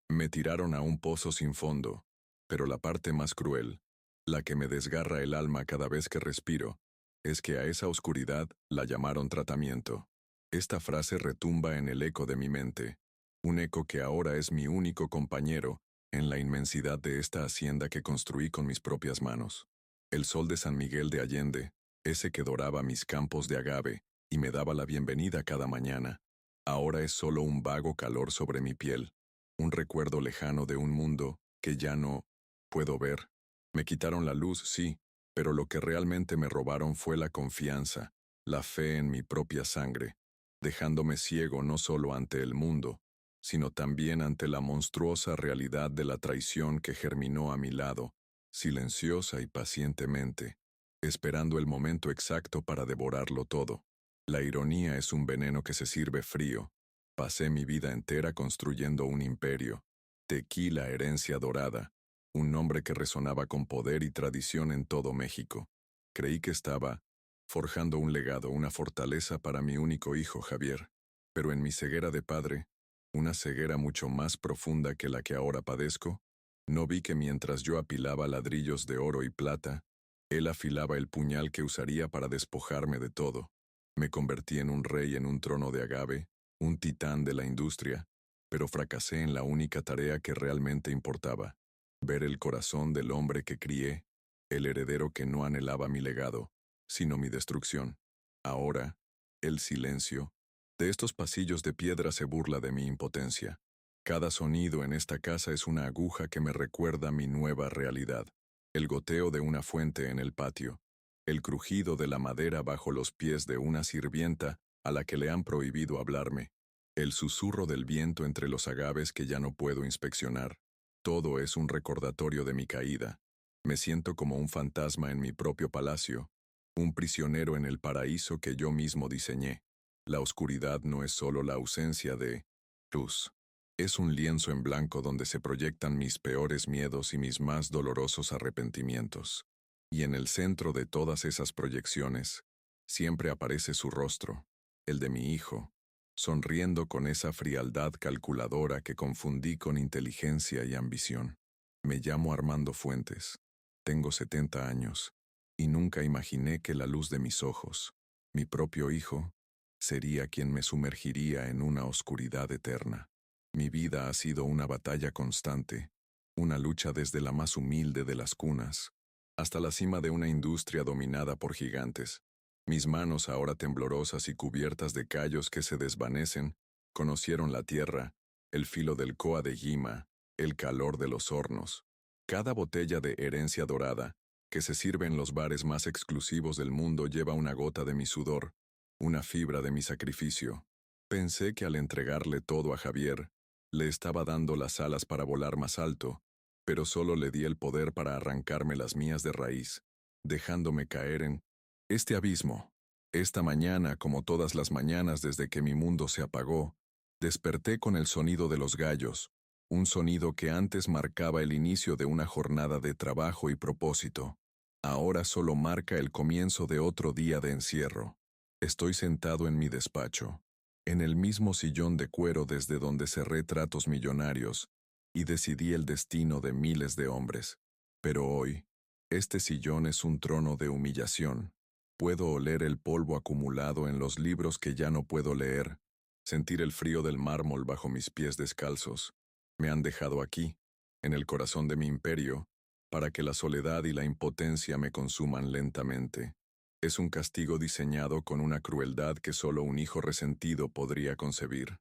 Me tiraron a un pozo sin fondo, pero la parte más cruel, la que me desgarra el alma cada vez que respiro, es que a esa oscuridad la llamaron tratamiento. Esta frase retumba en el eco de mi mente, un eco que ahora es mi único compañero en la inmensidad de esta hacienda que construí con mis propias manos. El sol de San Miguel de Allende, ese que doraba mis campos de agave y me daba la bienvenida cada mañana, ahora es solo un vago calor sobre mi piel, un recuerdo lejano de un mundo que ya no puedo ver. Me quitaron la luz, sí, pero lo que realmente me robaron fue la confianza, la fe en mi propia sangre, dejándome ciego no solo ante el mundo, sino también ante la monstruosa realidad de la traición que germinó a mi lado, silenciosa y pacientemente, esperando el momento exacto para devorarlo todo. La ironía es un veneno que se sirve frío. Pasé mi vida entera construyendo un imperio, Tequila Herencia Dorada, un nombre que resonaba con poder y tradición en todo México. Creí que estaba forjando un legado, una fortaleza para mi único hijo, Javier. Pero en mi ceguera de padre, una ceguera mucho más profunda que la que ahora padezco, no vi que mientras yo apilaba ladrillos de oro y plata, él afilaba el puñal que usaría para despojarme de todo. Me convertí en un rey en un trono de agave, un titán de la industria, pero fracasé en la única tarea que realmente importaba, ver el corazón del hombre que crié, el heredero que no anhelaba mi legado, sino mi destrucción. Ahora, el silencio de estos pasillos de piedra se burla de mi impotencia. Cada sonido en esta casa es una aguja que me recuerda mi nueva realidad. El goteo de una fuente en el patio, el crujido de la madera bajo los pies de una sirvienta a la que le han prohibido hablarme, el susurro del viento entre los agaves que ya no puedo inspeccionar. Todo es un recordatorio de mi caída. Me siento como un fantasma en mi propio palacio, un prisionero en el paraíso que yo mismo diseñé. La oscuridad no es solo la ausencia de luz. Es un lienzo en blanco donde se proyectan mis peores miedos y mis más dolorosos arrepentimientos. Y en el centro de todas esas proyecciones, siempre aparece su rostro, el de mi hijo, sonriendo con esa frialdad calculadora que confundí con inteligencia y ambición. Me llamo Armando Fuentes. Tengo 70 años, y nunca imaginé que la luz de mis ojos, mi propio hijo, sería quien me sumergiría en una oscuridad eterna. Mi vida ha sido una batalla constante, una lucha desde la más humilde de las cunas, hasta la cima de una industria dominada por gigantes. Mis manos, ahora temblorosas y cubiertas de callos que se desvanecen, conocieron la tierra, el filo del coa de Yima, el calor de los hornos. Cada botella de Herencia Dorada, que se sirve en los bares más exclusivos del mundo, lleva una gota de mi sudor, una fibra de mi sacrificio. Pensé que al entregarle todo a Javier, le estaba dando las alas para volar más alto, pero solo le di el poder para arrancarme las mías de raíz, dejándome caer en este abismo. Esta mañana, como todas las mañanas desde que mi mundo se apagó, desperté con el sonido de los gallos, un sonido que antes marcaba el inicio de una jornada de trabajo y propósito. Ahora solo marca el comienzo de otro día de encierro. Estoy sentado en mi despacho, en el mismo sillón de cuero desde donde cerré tratos millonarios, y decidí el destino de miles de hombres. Pero hoy, este sillón es un trono de humillación. Puedo oler el polvo acumulado en los libros que ya no puedo leer, sentir el frío del mármol bajo mis pies descalzos. Me han dejado aquí, en el corazón de mi imperio, para que la soledad y la impotencia me consuman lentamente. Es un castigo diseñado con una crueldad que solo un hijo resentido podría concebir.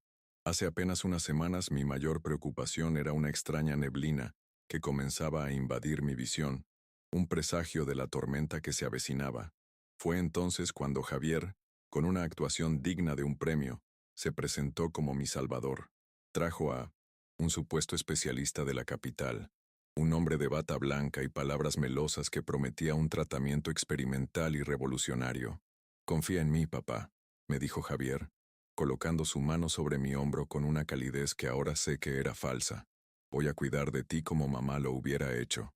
Hace apenas unas semanas mi mayor preocupación era una extraña neblina que comenzaba a invadir mi visión, un presagio de la tormenta que se avecinaba. Fue entonces cuando Javier, con una actuación digna de un premio, se presentó como mi salvador. Trajo a un supuesto especialista de la capital, un hombre de bata blanca y palabras melosas que prometía un tratamiento experimental y revolucionario. «Confía en mí, papá», me dijo Javier, colocando su mano sobre mi hombro con una calidez que ahora sé que era falsa. «Voy a cuidar de ti como mamá lo hubiera hecho».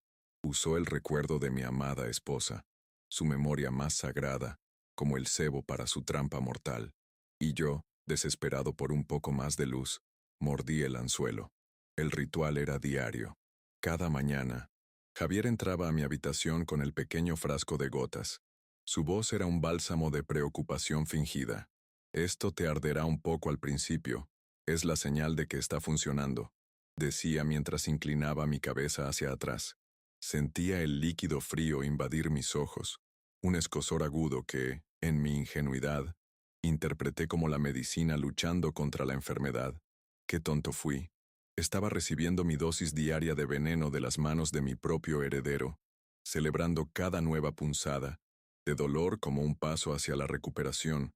Usó el recuerdo de mi amada esposa, su memoria más sagrada, como el cebo para su trampa mortal. Y yo, desesperado por un poco más de luz, mordí el anzuelo. El ritual era diario. Cada mañana, Javier entraba a mi habitación con el pequeño frasco de gotas. Su voz era un bálsamo de preocupación fingida. Esto te arderá un poco al principio. Es la señal de que está funcionando, decía mientras inclinaba mi cabeza hacia atrás. Sentía el líquido frío invadir mis ojos, un escozor agudo que, en mi ingenuidad, interpreté como la medicina luchando contra la enfermedad. Qué tonto fui. Estaba recibiendo mi dosis diaria de veneno de las manos de mi propio heredero, celebrando cada nueva punzada, de dolor como un paso hacia la recuperación,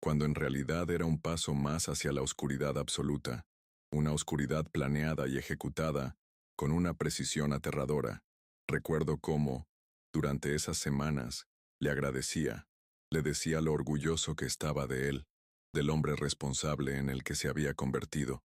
cuando en realidad era un paso más hacia la oscuridad absoluta, una oscuridad planeada y ejecutada, con una precisión aterradora. Recuerdo cómo, durante esas semanas, le agradecía, le decía lo orgulloso que estaba de él, del hombre responsable en el que se había convertido.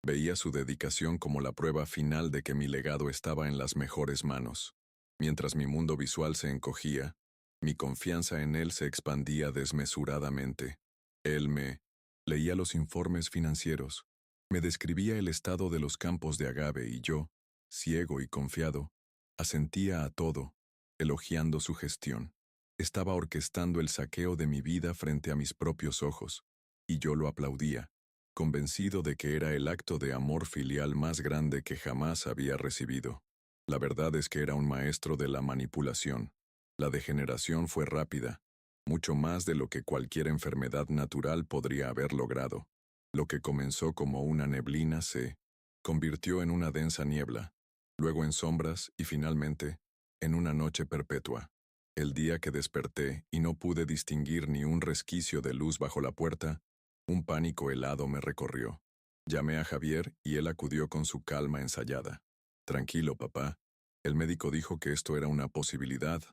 Veía su dedicación como la prueba final de que mi legado estaba en las mejores manos. Mientras mi mundo visual se encogía, mi confianza en él se expandía desmesuradamente. Él me leía los informes financieros, me describía el estado de los campos de agave y yo, ciego y confiado, asentía a todo, elogiando su gestión. Estaba orquestando el saqueo de mi vida frente a mis propios ojos, y yo lo aplaudía, convencido de que era el acto de amor filial más grande que jamás había recibido. La verdad es que era un maestro de la manipulación. La degeneración fue rápida, mucho más de lo que cualquier enfermedad natural podría haber logrado. Lo que comenzó como una neblina se convirtió en una densa niebla, luego en sombras y finalmente, en una noche perpetua. El día que desperté y no pude distinguir ni un resquicio de luz bajo la puerta, un pánico helado me recorrió. Llamé a Javier y él acudió con su calma ensayada. Tranquilo, papá. El médico dijo que esto era una posibilidad,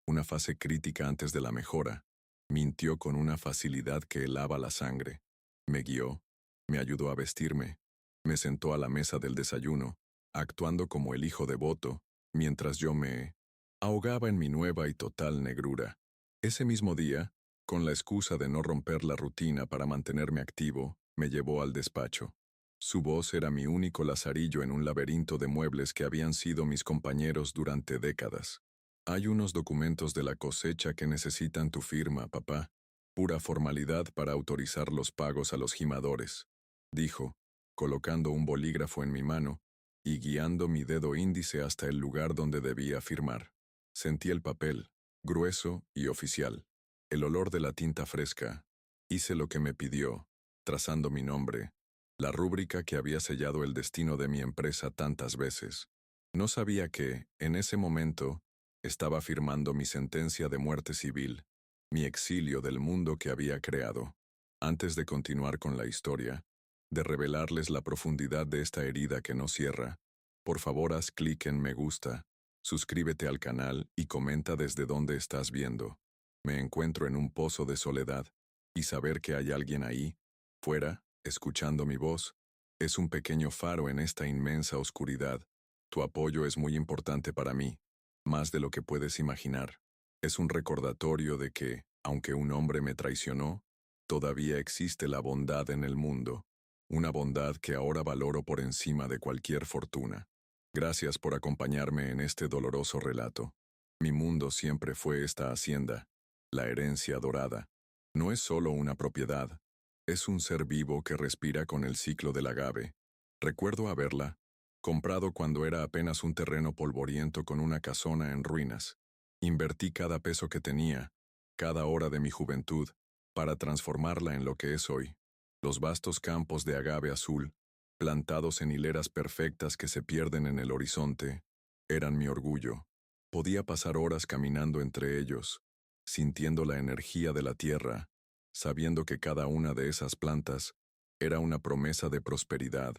una fase crítica antes de la mejora. Mintió con una facilidad que helaba la sangre. Me guió, me ayudó a vestirme, me sentó a la mesa del desayuno, actuando como el hijo devoto, mientras yo me ahogaba en mi nueva y total negrura. Ese mismo día, con la excusa de no romper la rutina para mantenerme activo, me llevó al despacho. Su voz era mi único lazarillo en un laberinto de muebles que habían sido mis compañeros durante décadas. Hay unos documentos de la cosecha que necesitan tu firma, papá. Pura formalidad para autorizar los pagos a los gimadores, dijo, colocando un bolígrafo en mi mano y guiando mi dedo índice hasta el lugar donde debía firmar. Sentí el papel, grueso y oficial, el olor de la tinta fresca. Hice lo que me pidió, trazando mi nombre, la rúbrica que había sellado el destino de mi empresa tantas veces. No sabía que, en ese momento, estaba firmando mi sentencia de muerte civil, mi exilio del mundo que había creado. Antes de continuar con la historia, de revelarles la profundidad de esta herida que no cierra, por favor haz clic en me gusta, suscríbete al canal y comenta desde dónde estás viendo. Me encuentro en un pozo de soledad, y saber que hay alguien ahí, fuera, escuchando mi voz, es un pequeño faro en esta inmensa oscuridad. Tu apoyo es muy importante para mí, más de lo que puedes imaginar. Es un recordatorio de que, aunque un hombre me traicionó, todavía existe la bondad en el mundo, una bondad que ahora valoro por encima de cualquier fortuna. Gracias por acompañarme en este doloroso relato. Mi mundo siempre fue esta hacienda, la herencia dorada. No es solo una propiedad, es un ser vivo que respira con el ciclo del agave. Recuerdo haberla comprado cuando era apenas un terreno polvoriento con una casona en ruinas. Invertí cada peso que tenía, cada hora de mi juventud, para transformarla en lo que es hoy. Los vastos campos de agave azul, plantados en hileras perfectas que se pierden en el horizonte, eran mi orgullo. Podía pasar horas caminando entre ellos, sintiendo la energía de la tierra, sabiendo que cada una de esas plantas era una promesa de prosperidad,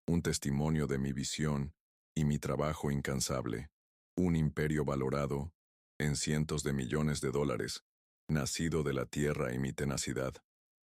un testimonio de mi visión y mi trabajo incansable, un imperio valorado en cientos de millones de dólares, nacido de la tierra y mi tenacidad.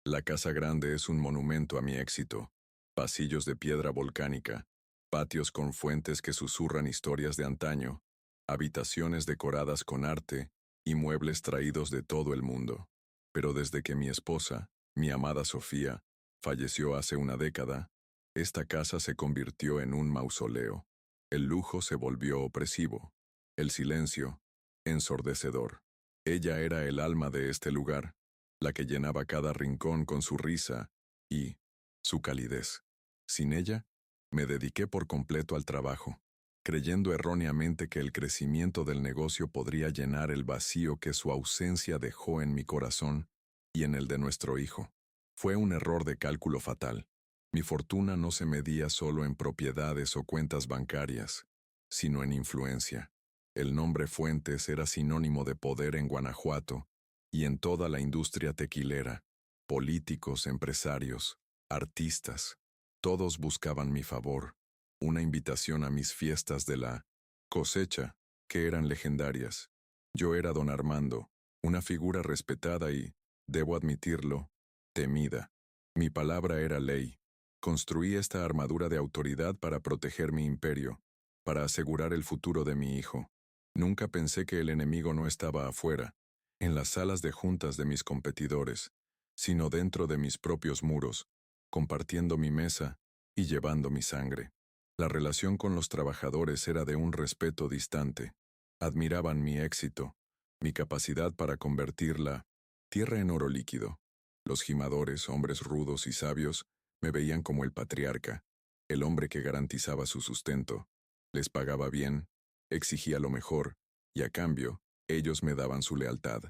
La Casa Grande es un monumento a mi éxito, pasillos de piedra volcánica, patios con fuentes que susurran historias de antaño, habitaciones decoradas con arte y muebles traídos de todo el mundo. Pero desde que mi esposa, mi amada Sofía, falleció hace una década, Esta casa se convirtió en un mausoleo. El lujo se volvió opresivo. El silencio, ensordecedor. Ella era el alma de este lugar, la que llenaba cada rincón con su risa y su calidez. Sin ella, me dediqué por completo al trabajo, creyendo erróneamente que el crecimiento del negocio podría llenar el vacío que su ausencia dejó en mi corazón y en el de nuestro hijo. Fue un error de cálculo fatal. Mi fortuna no se medía solo en propiedades o cuentas bancarias, sino en influencia. El nombre Fuentes era sinónimo de poder en Guanajuato y en toda la industria tequilera. Políticos, empresarios, artistas, todos buscaban mi favor, una invitación a mis fiestas de la cosecha, que eran legendarias. Yo era don Armando, una figura respetada y, debo admitirlo, temida. Mi palabra era ley. Construí esta armadura de autoridad para proteger mi imperio, para asegurar el futuro de mi hijo. Nunca pensé que el enemigo no estaba afuera, en las salas de juntas de mis competidores, sino dentro de mis propios muros, compartiendo mi mesa y llevando mi sangre. La relación con los trabajadores era de un respeto distante. Admiraban mi éxito, mi capacidad para convertir la tierra en oro líquido. Los gimadores, hombres rudos y sabios, me veían como el patriarca, el hombre que garantizaba su sustento. Les pagaba bien, exigía lo mejor, y a cambio, ellos me daban su lealtad.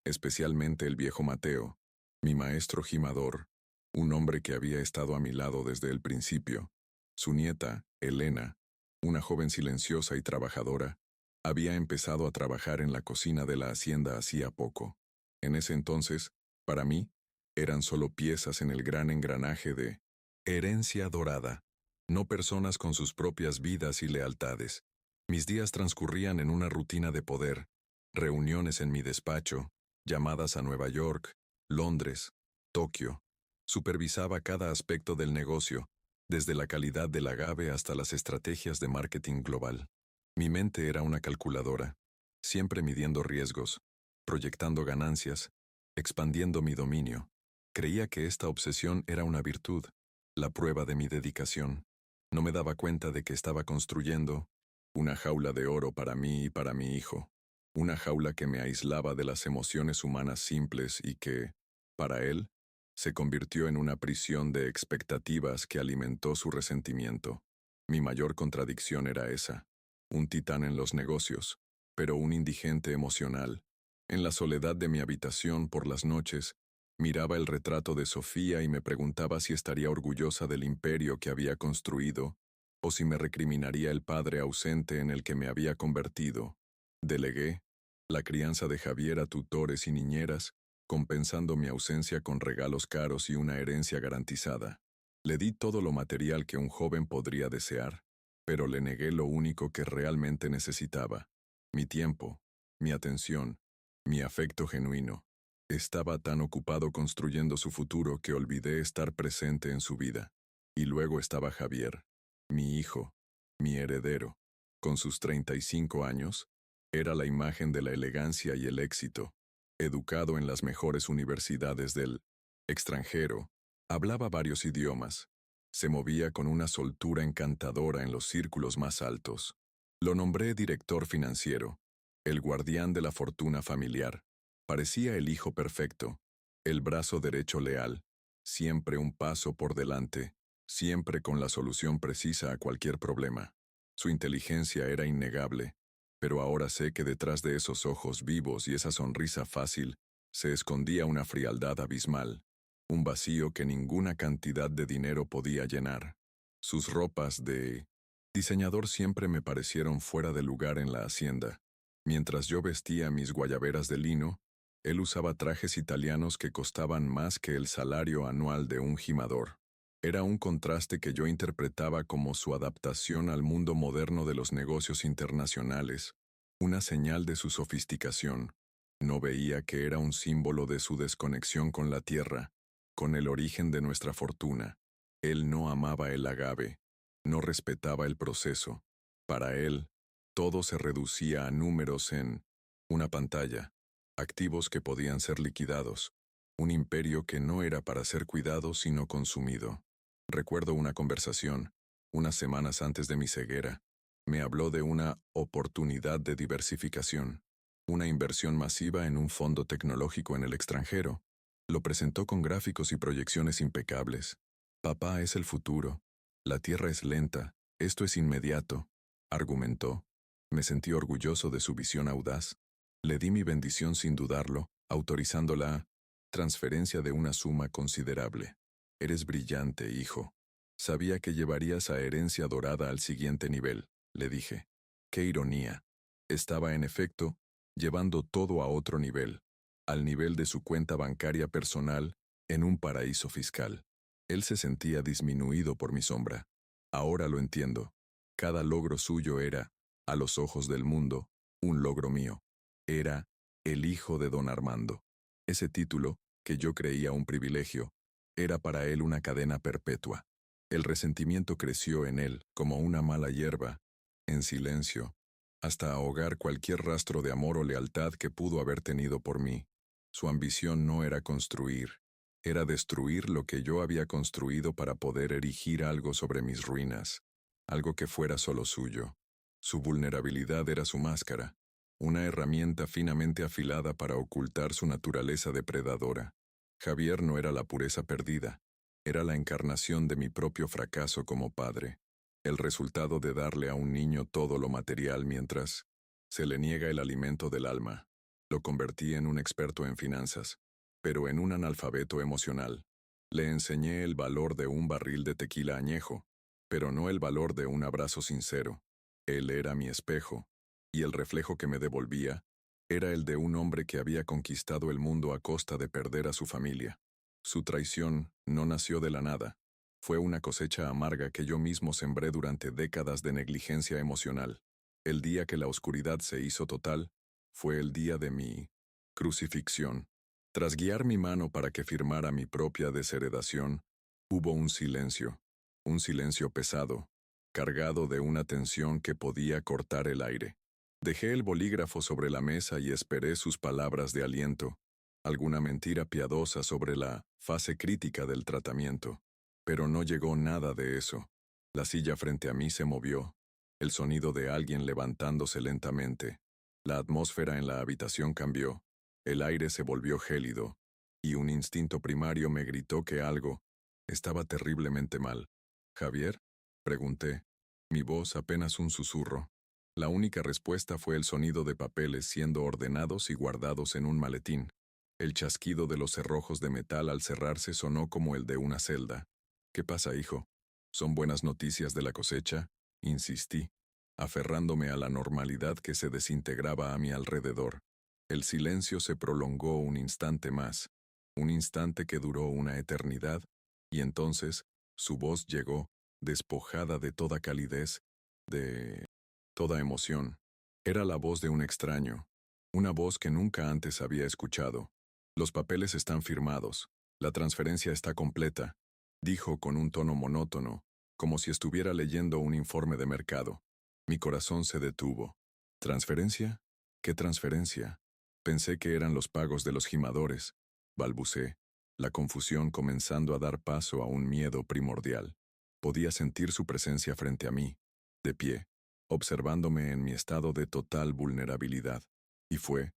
Especialmente el viejo Mateo, mi maestro gimador, un hombre que había estado a mi lado desde el principio. Su nieta, Elena, una joven silenciosa y trabajadora, había empezado a trabajar en la cocina de la hacienda hacía poco. En ese entonces, para mí, eran solo piezas en el gran engranaje de herencia dorada, no personas con sus propias vidas y lealtades. Mis días transcurrían en una rutina de poder, reuniones en mi despacho, llamadas a Nueva York, Londres, Tokio. Supervisaba cada aspecto del negocio, desde la calidad del agave hasta las estrategias de marketing global. Mi mente era una calculadora, siempre midiendo riesgos, proyectando ganancias, expandiendo mi dominio. Creía que esta obsesión era una virtud, la prueba de mi dedicación. No me daba cuenta de que estaba construyendo una jaula de oro para mí y para mi hijo, una jaula que me aislaba de las emociones humanas simples y que, para él, se convirtió en una prisión de expectativas que alimentó su resentimiento. Mi mayor contradicción era esa, un titán en los negocios, pero un indigente emocional. En la soledad de mi habitación por las noches, miraba el retrato de Sofía y me preguntaba si estaría orgullosa del imperio que había construido, o si me recriminaría el padre ausente en el que me había convertido. Delegué la crianza de Javier a tutores y niñeras, compensando mi ausencia con regalos caros y una herencia garantizada. Le di todo lo material que un joven podría desear, pero le negué lo único que realmente necesitaba: mi tiempo, mi atención, mi afecto genuino. Estaba tan ocupado construyendo su futuro que olvidé estar presente en su vida. Y luego estaba Javier, mi hijo, mi heredero. Con sus 35 años, era la imagen de la elegancia y el éxito. Educado en las mejores universidades del extranjero, hablaba varios idiomas. Se movía con una soltura encantadora en los círculos más altos. Lo nombré director financiero, el guardián de la fortuna familiar. Parecía el hijo perfecto, el brazo derecho leal, siempre un paso por delante, siempre con la solución precisa a cualquier problema. Su inteligencia era innegable, pero ahora sé que detrás de esos ojos vivos y esa sonrisa fácil se escondía una frialdad abismal, un vacío que ninguna cantidad de dinero podía llenar. Sus ropas de diseñador siempre me parecieron fuera de lugar en la hacienda. Mientras yo vestía mis guayaberas de lino, él usaba trajes italianos que costaban más que el salario anual de un gimador. Era un contraste que yo interpretaba como su adaptación al mundo moderno de los negocios internacionales, una señal de su sofisticación. No veía que era un símbolo de su desconexión con la tierra, con el origen de nuestra fortuna. Él no amaba el agave, no respetaba el proceso. Para él, todo se reducía a números en una pantalla, activos que podían ser liquidados, un imperio que no era para ser cuidado sino consumido. Recuerdo una conversación, unas semanas antes de mi ceguera. Me habló de una oportunidad de diversificación, una inversión masiva en un fondo tecnológico en el extranjero. Lo presentó con gráficos y proyecciones impecables. Papá, es el futuro. La Tierra es lenta. Esto es inmediato, argumentó. Me sentí orgulloso de su visión audaz. Le di mi bendición sin dudarlo, autorizando la transferencia de una suma considerable. Eres brillante, hijo. Sabía que llevarías a Herencia Dorada al siguiente nivel, le dije. Qué ironía. Estaba, en efecto, llevando todo a otro nivel, al nivel de su cuenta bancaria personal en un paraíso fiscal. Él se sentía disminuido por mi sombra. Ahora lo entiendo. Cada logro suyo era, a los ojos del mundo, un logro mío. Era el hijo de don Armando. Ese título, que yo creía un privilegio, era para él una cadena perpetua. El resentimiento creció en él como una mala hierba, en silencio, hasta ahogar cualquier rastro de amor o lealtad que pudo haber tenido por mí. Su ambición no era construir, era destruir lo que yo había construido para poder erigir algo sobre mis ruinas, algo que fuera solo suyo. Su vulnerabilidad era su máscara, una herramienta finamente afilada para ocultar su naturaleza depredadora. Javier no era la pureza perdida, era la encarnación de mi propio fracaso como padre, el resultado de darle a un niño todo lo material mientras se le niega el alimento del alma. Lo convertí en un experto en finanzas, pero en un analfabeto emocional. Le enseñé el valor de un barril de tequila añejo, pero no el valor de un abrazo sincero. Él era mi espejo, y el reflejo que me devolvía era el de un hombre que había conquistado el mundo a costa de perder a su familia. Su traición no nació de la nada. Fue una cosecha amarga que yo mismo sembré durante décadas de negligencia emocional. El día que la oscuridad se hizo total, fue el día de mi crucifixión. Tras guiar mi mano para que firmara mi propia desheredación, hubo un silencio pesado, cargado de una tensión que podía cortar el aire. Dejé el bolígrafo sobre la mesa y esperé sus palabras de aliento, alguna mentira piadosa sobre la fase crítica del tratamiento. Pero no llegó nada de eso. La silla frente a mí se movió, el sonido de alguien levantándose lentamente. La atmósfera en la habitación cambió, el aire se volvió gélido, y un instinto primario me gritó que algo estaba terriblemente mal. ¿Javier? Pregunté, mi voz apenas un susurro. La única respuesta fue el sonido de papeles siendo ordenados y guardados en un maletín. El chasquido de los cerrojos de metal al cerrarse sonó como el de una celda. ¿Qué pasa, hijo? ¿Son buenas noticias de la cosecha? Insistí, aferrándome a la normalidad que se desintegraba a mi alrededor. El silencio se prolongó un instante más, un instante que duró una eternidad, y entonces su voz llegó, despojada de toda calidez, de toda emoción. Era la voz de un extraño, una voz que nunca antes había escuchado. Los papeles están firmados, la transferencia está completa, dijo con un tono monótono, como si estuviera leyendo un informe de mercado. Mi corazón se detuvo. ¿Transferencia? ¿Qué transferencia? Pensé que eran los pagos de los gimadores. Balbucé, la confusión comenzando a dar paso a un miedo primordial. Podía sentir su presencia frente a mí, de pie, observándome en mi estado de total vulnerabilidad. Y fue,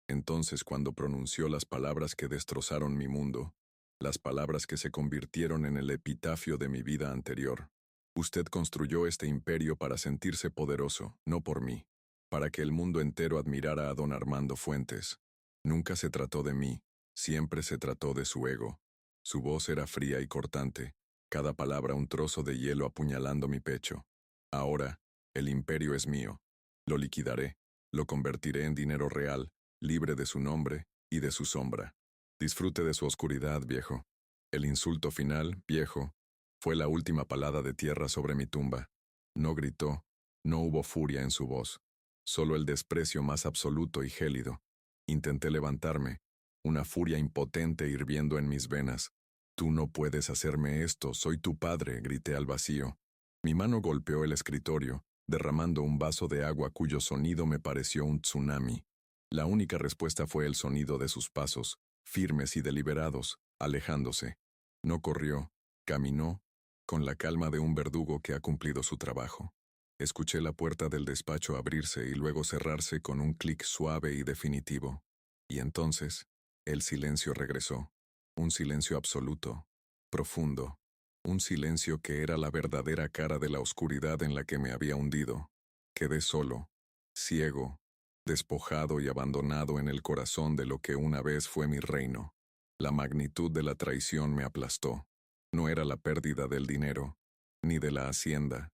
entonces, cuando pronunció las palabras que destrozaron mi mundo, las palabras que se convirtieron en el epitafio de mi vida anterior. Usted construyó este imperio para sentirse poderoso, no por mí, para que el mundo entero admirara a don Armando Fuentes. Nunca se trató de mí, siempre se trató de su ego. Su voz era fría y cortante, cada palabra un trozo de hielo apuñalando mi pecho. Ahora, el imperio es mío. Lo liquidaré, lo convertiré en dinero real, libre de su nombre y de su sombra. Disfrute de su oscuridad, viejo. El insulto final, viejo, fue la última palada de tierra sobre mi tumba. No gritó, no hubo furia en su voz, solo el desprecio más absoluto y gélido. Intenté levantarme, una furia impotente hirviendo en mis venas. Tú no puedes hacerme esto, soy tu padre, grité al vacío. Mi mano golpeó el escritorio, derramando un vaso de agua cuyo sonido me pareció un tsunami. La única respuesta fue el sonido de sus pasos, firmes y deliberados, alejándose. No corrió, caminó, con la calma de un verdugo que ha cumplido su trabajo. Escuché la puerta del despacho abrirse y luego cerrarse con un clic suave y definitivo. Y entonces, el silencio regresó. Un silencio absoluto, profundo. Un silencio que era la verdadera cara de la oscuridad en la que me había hundido. Quedé solo, ciego, despojado y abandonado en el corazón de lo que una vez fue mi reino. La magnitud de la traición me aplastó. No era la pérdida del dinero, ni de la hacienda,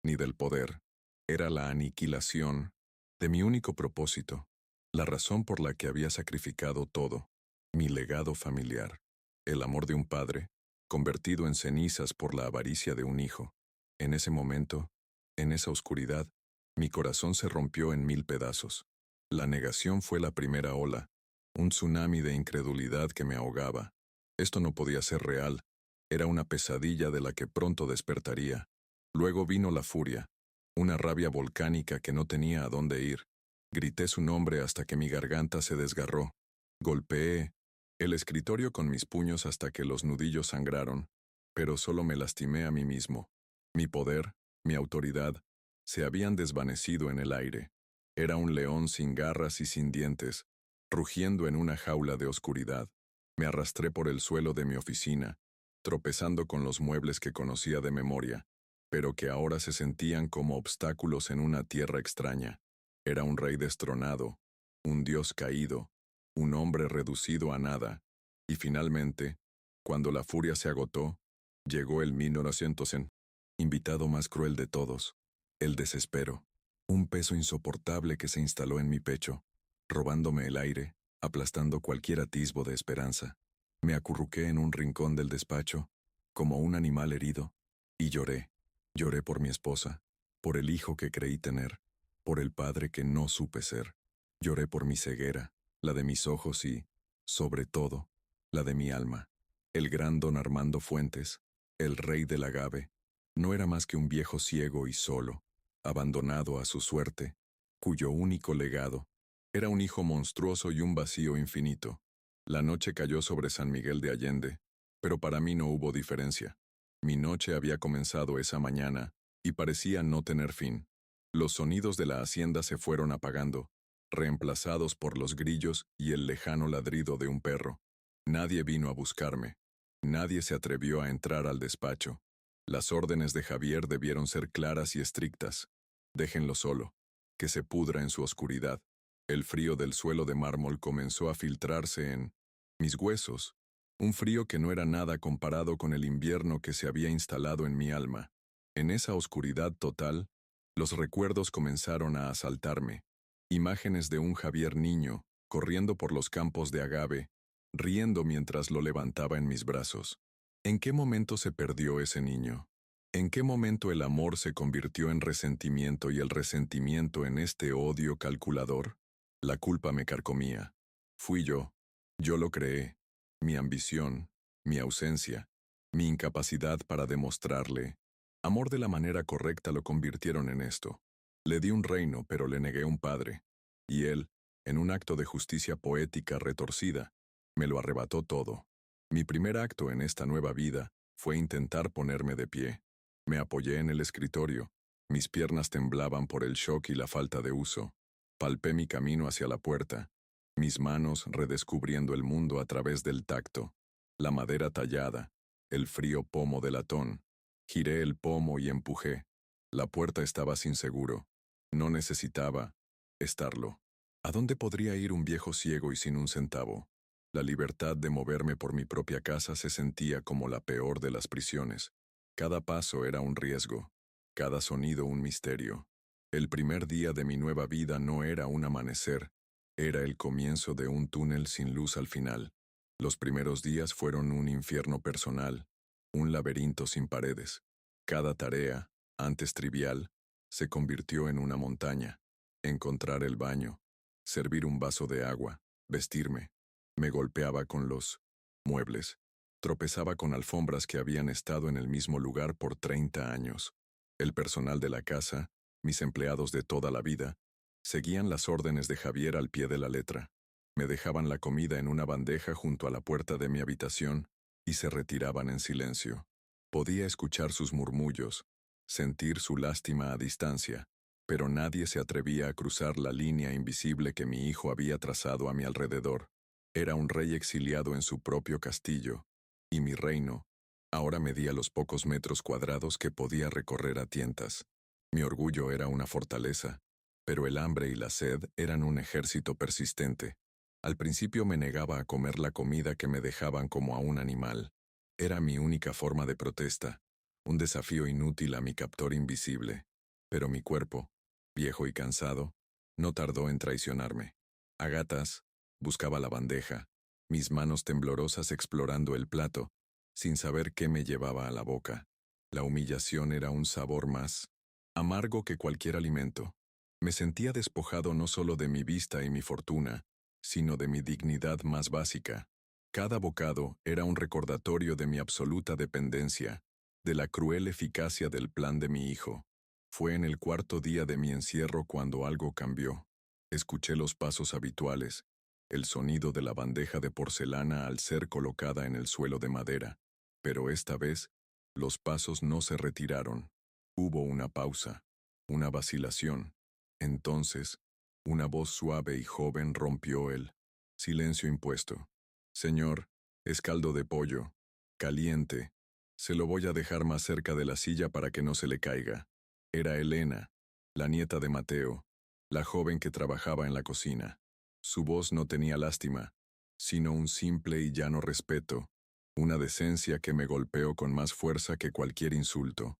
ni del poder. Era la aniquilación de mi único propósito, la razón por la que había sacrificado todo, mi legado familiar, el amor de un padre, convertido en cenizas por la avaricia de un hijo. En ese momento, en esa oscuridad, mi corazón se rompió en 1000 pedazos. La negación fue la primera ola, un tsunami de incredulidad que me ahogaba. Esto no podía ser real, era una pesadilla de la que pronto despertaría. Luego vino la furia, una rabia volcánica que no tenía a dónde ir. Grité su nombre hasta que mi garganta se desgarró. Golpeé el escritorio con mis puños hasta que los nudillos sangraron, pero solo me lastimé a mí mismo. Mi poder, mi autoridad, se habían desvanecido en el aire. Era un león sin garras y sin dientes, rugiendo en una jaula de oscuridad. Me arrastré por el suelo de mi oficina, tropezando con los muebles que conocía de memoria, pero que ahora se sentían como obstáculos en una tierra extraña. Era un rey destronado, un dios caído, un hombre reducido a nada, y finalmente, cuando la furia se agotó, llegó el 1900 invitado más cruel de todos, el desespero, un peso insoportable que se instaló en mi pecho, robándome el aire, aplastando cualquier atisbo de esperanza. Me acurruqué en un rincón del despacho, como un animal herido, y lloré. Lloré por mi esposa, por el hijo que creí tener, por el padre que no supe ser. Lloré por mi ceguera, la de mis ojos y, sobre todo, la de mi alma. El gran don Armando Fuentes, el rey del agave, no era más que un viejo ciego y solo, abandonado a su suerte, cuyo único legado era un hijo monstruoso y un vacío infinito. La noche cayó sobre San Miguel de Allende, pero para mí no hubo diferencia. Mi noche había comenzado esa mañana y parecía no tener fin. Los sonidos de la hacienda se fueron apagando, reemplazados por los grillos y el lejano ladrido de un perro. Nadie vino a buscarme. Nadie se atrevió a entrar al despacho. Las órdenes de Javier debieron ser claras y estrictas. Déjenlo solo, que se pudra en su oscuridad. El frío del suelo de mármol comenzó a filtrarse en mis huesos, un frío que no era nada comparado con el invierno que se había instalado en mi alma. En esa oscuridad total, los recuerdos comenzaron a asaltarme. Imágenes de un Javier niño, corriendo por los campos de agave, riendo mientras lo levantaba en mis brazos. ¿En qué momento se perdió ese niño? ¿En qué momento el amor se convirtió en resentimiento y el resentimiento en este odio calculador? La culpa me carcomía. Fui yo lo creé. Mi ambición, mi ausencia, mi incapacidad para demostrarle amor de la manera correcta lo convirtieron en esto. Le di un reino, pero le negué un padre. Y él, en un acto de justicia poética retorcida, me lo arrebató todo. Mi primer acto en esta nueva vida fue intentar ponerme de pie. Me apoyé en el escritorio. Mis piernas temblaban por el shock y la falta de uso. Palpé mi camino hacia la puerta, mis manos redescubriendo el mundo a través del tacto, la madera tallada, el frío pomo de latón. Giré el pomo y empujé. La puerta estaba sin seguro. No necesitaba estarlo. ¿A dónde podría ir un viejo ciego y sin un centavo? La libertad de moverme por mi propia casa se sentía como la peor de las prisiones. Cada paso era un riesgo, cada sonido un misterio. El primer día de mi nueva vida no era un amanecer, era el comienzo de un túnel sin luz al final. Los primeros días fueron un infierno personal, un laberinto sin paredes. Cada tarea, antes trivial, se convirtió en una montaña. Encontrar el baño, servir un vaso de agua, vestirme. Me golpeaba con los muebles. Tropezaba con alfombras que habían estado en el mismo lugar por 30 años. El personal de la casa, mis empleados de toda la vida, seguían las órdenes de Javier al pie de la letra. Me dejaban la comida en una bandeja junto a la puerta de mi habitación y se retiraban en silencio. Podía escuchar sus murmullos, sentir su lástima a distancia, pero nadie se atrevía a cruzar la línea invisible que mi hijo había trazado a mi alrededor. Era un rey exiliado en su propio castillo, y mi reino ahora medía los pocos metros cuadrados que podía recorrer a tientas. Mi orgullo era una fortaleza, pero el hambre y la sed eran un ejército persistente. Al principio me negaba a comer la comida que me dejaban como a un animal. Era mi única forma de protesta, un desafío inútil a mi captor invisible. Pero mi cuerpo, viejo y cansado, no tardó en traicionarme. A gatas, buscaba la bandeja, mis manos temblorosas explorando el plato, sin saber qué me llevaba a la boca. La humillación era un sabor más amargo que cualquier alimento. Me sentía despojado no solo de mi vista y mi fortuna, sino de mi dignidad más básica. Cada bocado era un recordatorio de mi absoluta dependencia, de la cruel eficacia del plan de mi hijo. Fue en el cuarto día de mi encierro cuando algo cambió. Escuché los pasos habituales, el sonido de la bandeja de porcelana al ser colocada en el suelo de madera. Pero esta vez, los pasos no se retiraron. Hubo una pausa, una vacilación. Entonces, una voz suave y joven rompió el silencio impuesto. Señor, es caldo de pollo, caliente. Se lo voy a dejar más cerca de la silla para que no se le caiga. Era Elena, la nieta de Mateo, la joven que trabajaba en la cocina. Su voz no tenía lástima, sino un simple y llano respeto, una decencia que me golpeó con más fuerza que cualquier insulto.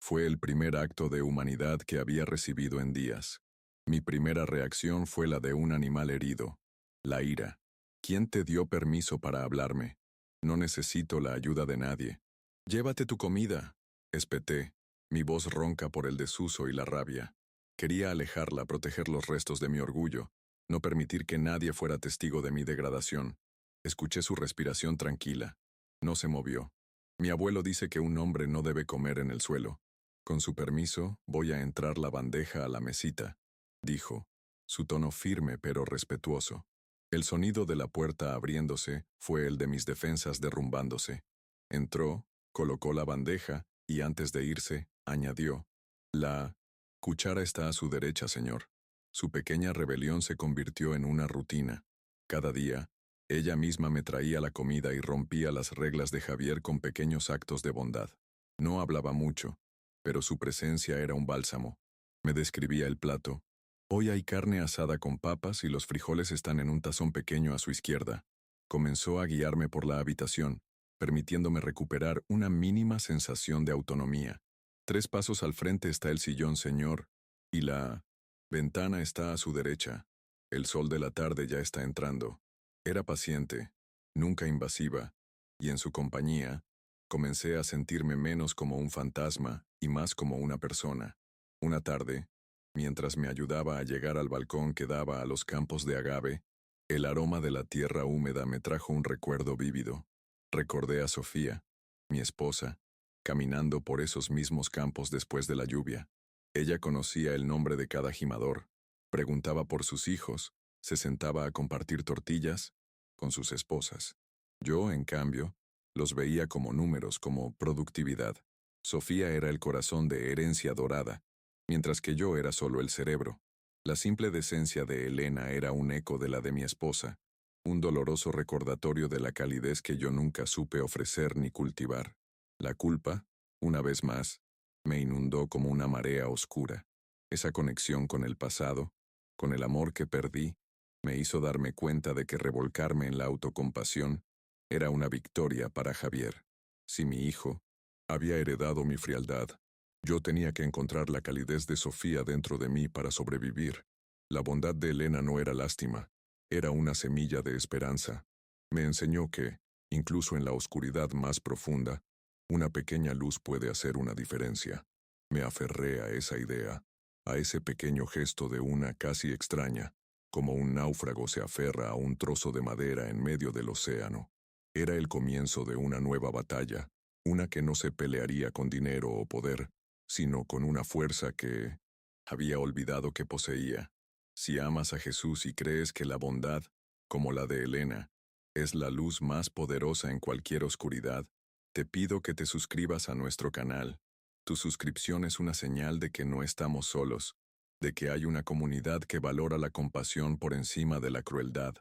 Fue el primer acto de humanidad que había recibido en días. Mi primera reacción fue la de un animal herido, la ira. ¿Quién te dio permiso para hablarme? No necesito la ayuda de nadie. Llévate tu comida, espeté, mi voz ronca por el desuso y la rabia. Quería alejarla, proteger los restos de mi orgullo, no permitir que nadie fuera testigo de mi degradación. Escuché su respiración tranquila. No se movió. Mi abuelo dice que un hombre no debe comer en el suelo. Con su permiso, voy a entrar la bandeja a la mesita, dijo, su tono firme pero respetuoso. El sonido de la puerta abriéndose fue el de mis defensas derrumbándose. Entró, colocó la bandeja y antes de irse, añadió, la cuchara está a su derecha, señor. Su pequeña rebelión se convirtió en una rutina. Cada día, ella misma me traía la comida y rompía las reglas de Javier con pequeños actos de bondad. No hablaba mucho, pero su presencia era un bálsamo. Me describía el plato. Hoy hay carne asada con papas y los frijoles están en un tazón pequeño a su izquierda. Comenzó a guiarme por la habitación, permitiéndome recuperar una mínima sensación de autonomía. 3 pasos al frente está el sillón, señor, y la ventana está a su derecha. El sol de la tarde ya está entrando. Era paciente, nunca invasiva, y en su compañía, comencé a sentirme menos como un fantasma y más como una persona. Una tarde, mientras me ayudaba a llegar al balcón que daba a los campos de agave, el aroma de la tierra húmeda me trajo un recuerdo vívido. Recordé a Sofía, mi esposa, caminando por esos mismos campos después de la lluvia. Ella conocía el nombre de cada gimador, preguntaba por sus hijos, se sentaba a compartir tortillas con sus esposas. Yo, en cambio, los veía como números, como productividad. Sofía era el corazón de herencia dorada, mientras que yo era solo el cerebro. La simple decencia de Elena era un eco de la de mi esposa, un doloroso recordatorio de la calidez que yo nunca supe ofrecer ni cultivar. La culpa, una vez más, me inundó como una marea oscura. Esa conexión con el pasado, con el amor que perdí, me hizo darme cuenta de que revolcarme en la autocompasión era una victoria para Javier. Si mi hijo había heredado mi frialdad, yo tenía que encontrar la calidez de Sofía dentro de mí para sobrevivir. La bondad de Elena no era lástima, era una semilla de esperanza. Me enseñó que, incluso en la oscuridad más profunda, una pequeña luz puede hacer una diferencia. Me aferré a esa idea, a ese pequeño gesto de una casi extraña, como un náufrago se aferra a un trozo de madera en medio del océano. Era el comienzo de una nueva batalla, una que no se pelearía con dinero o poder, sino con una fuerza que había olvidado que poseía. Si amas a Jesús y crees que la bondad, como la de Elena, es la luz más poderosa en cualquier oscuridad, Te pido que te suscribas a nuestro canal. Tu suscripción es una señal de que no estamos solos, de que hay una comunidad que valora la compasión por encima de la crueldad.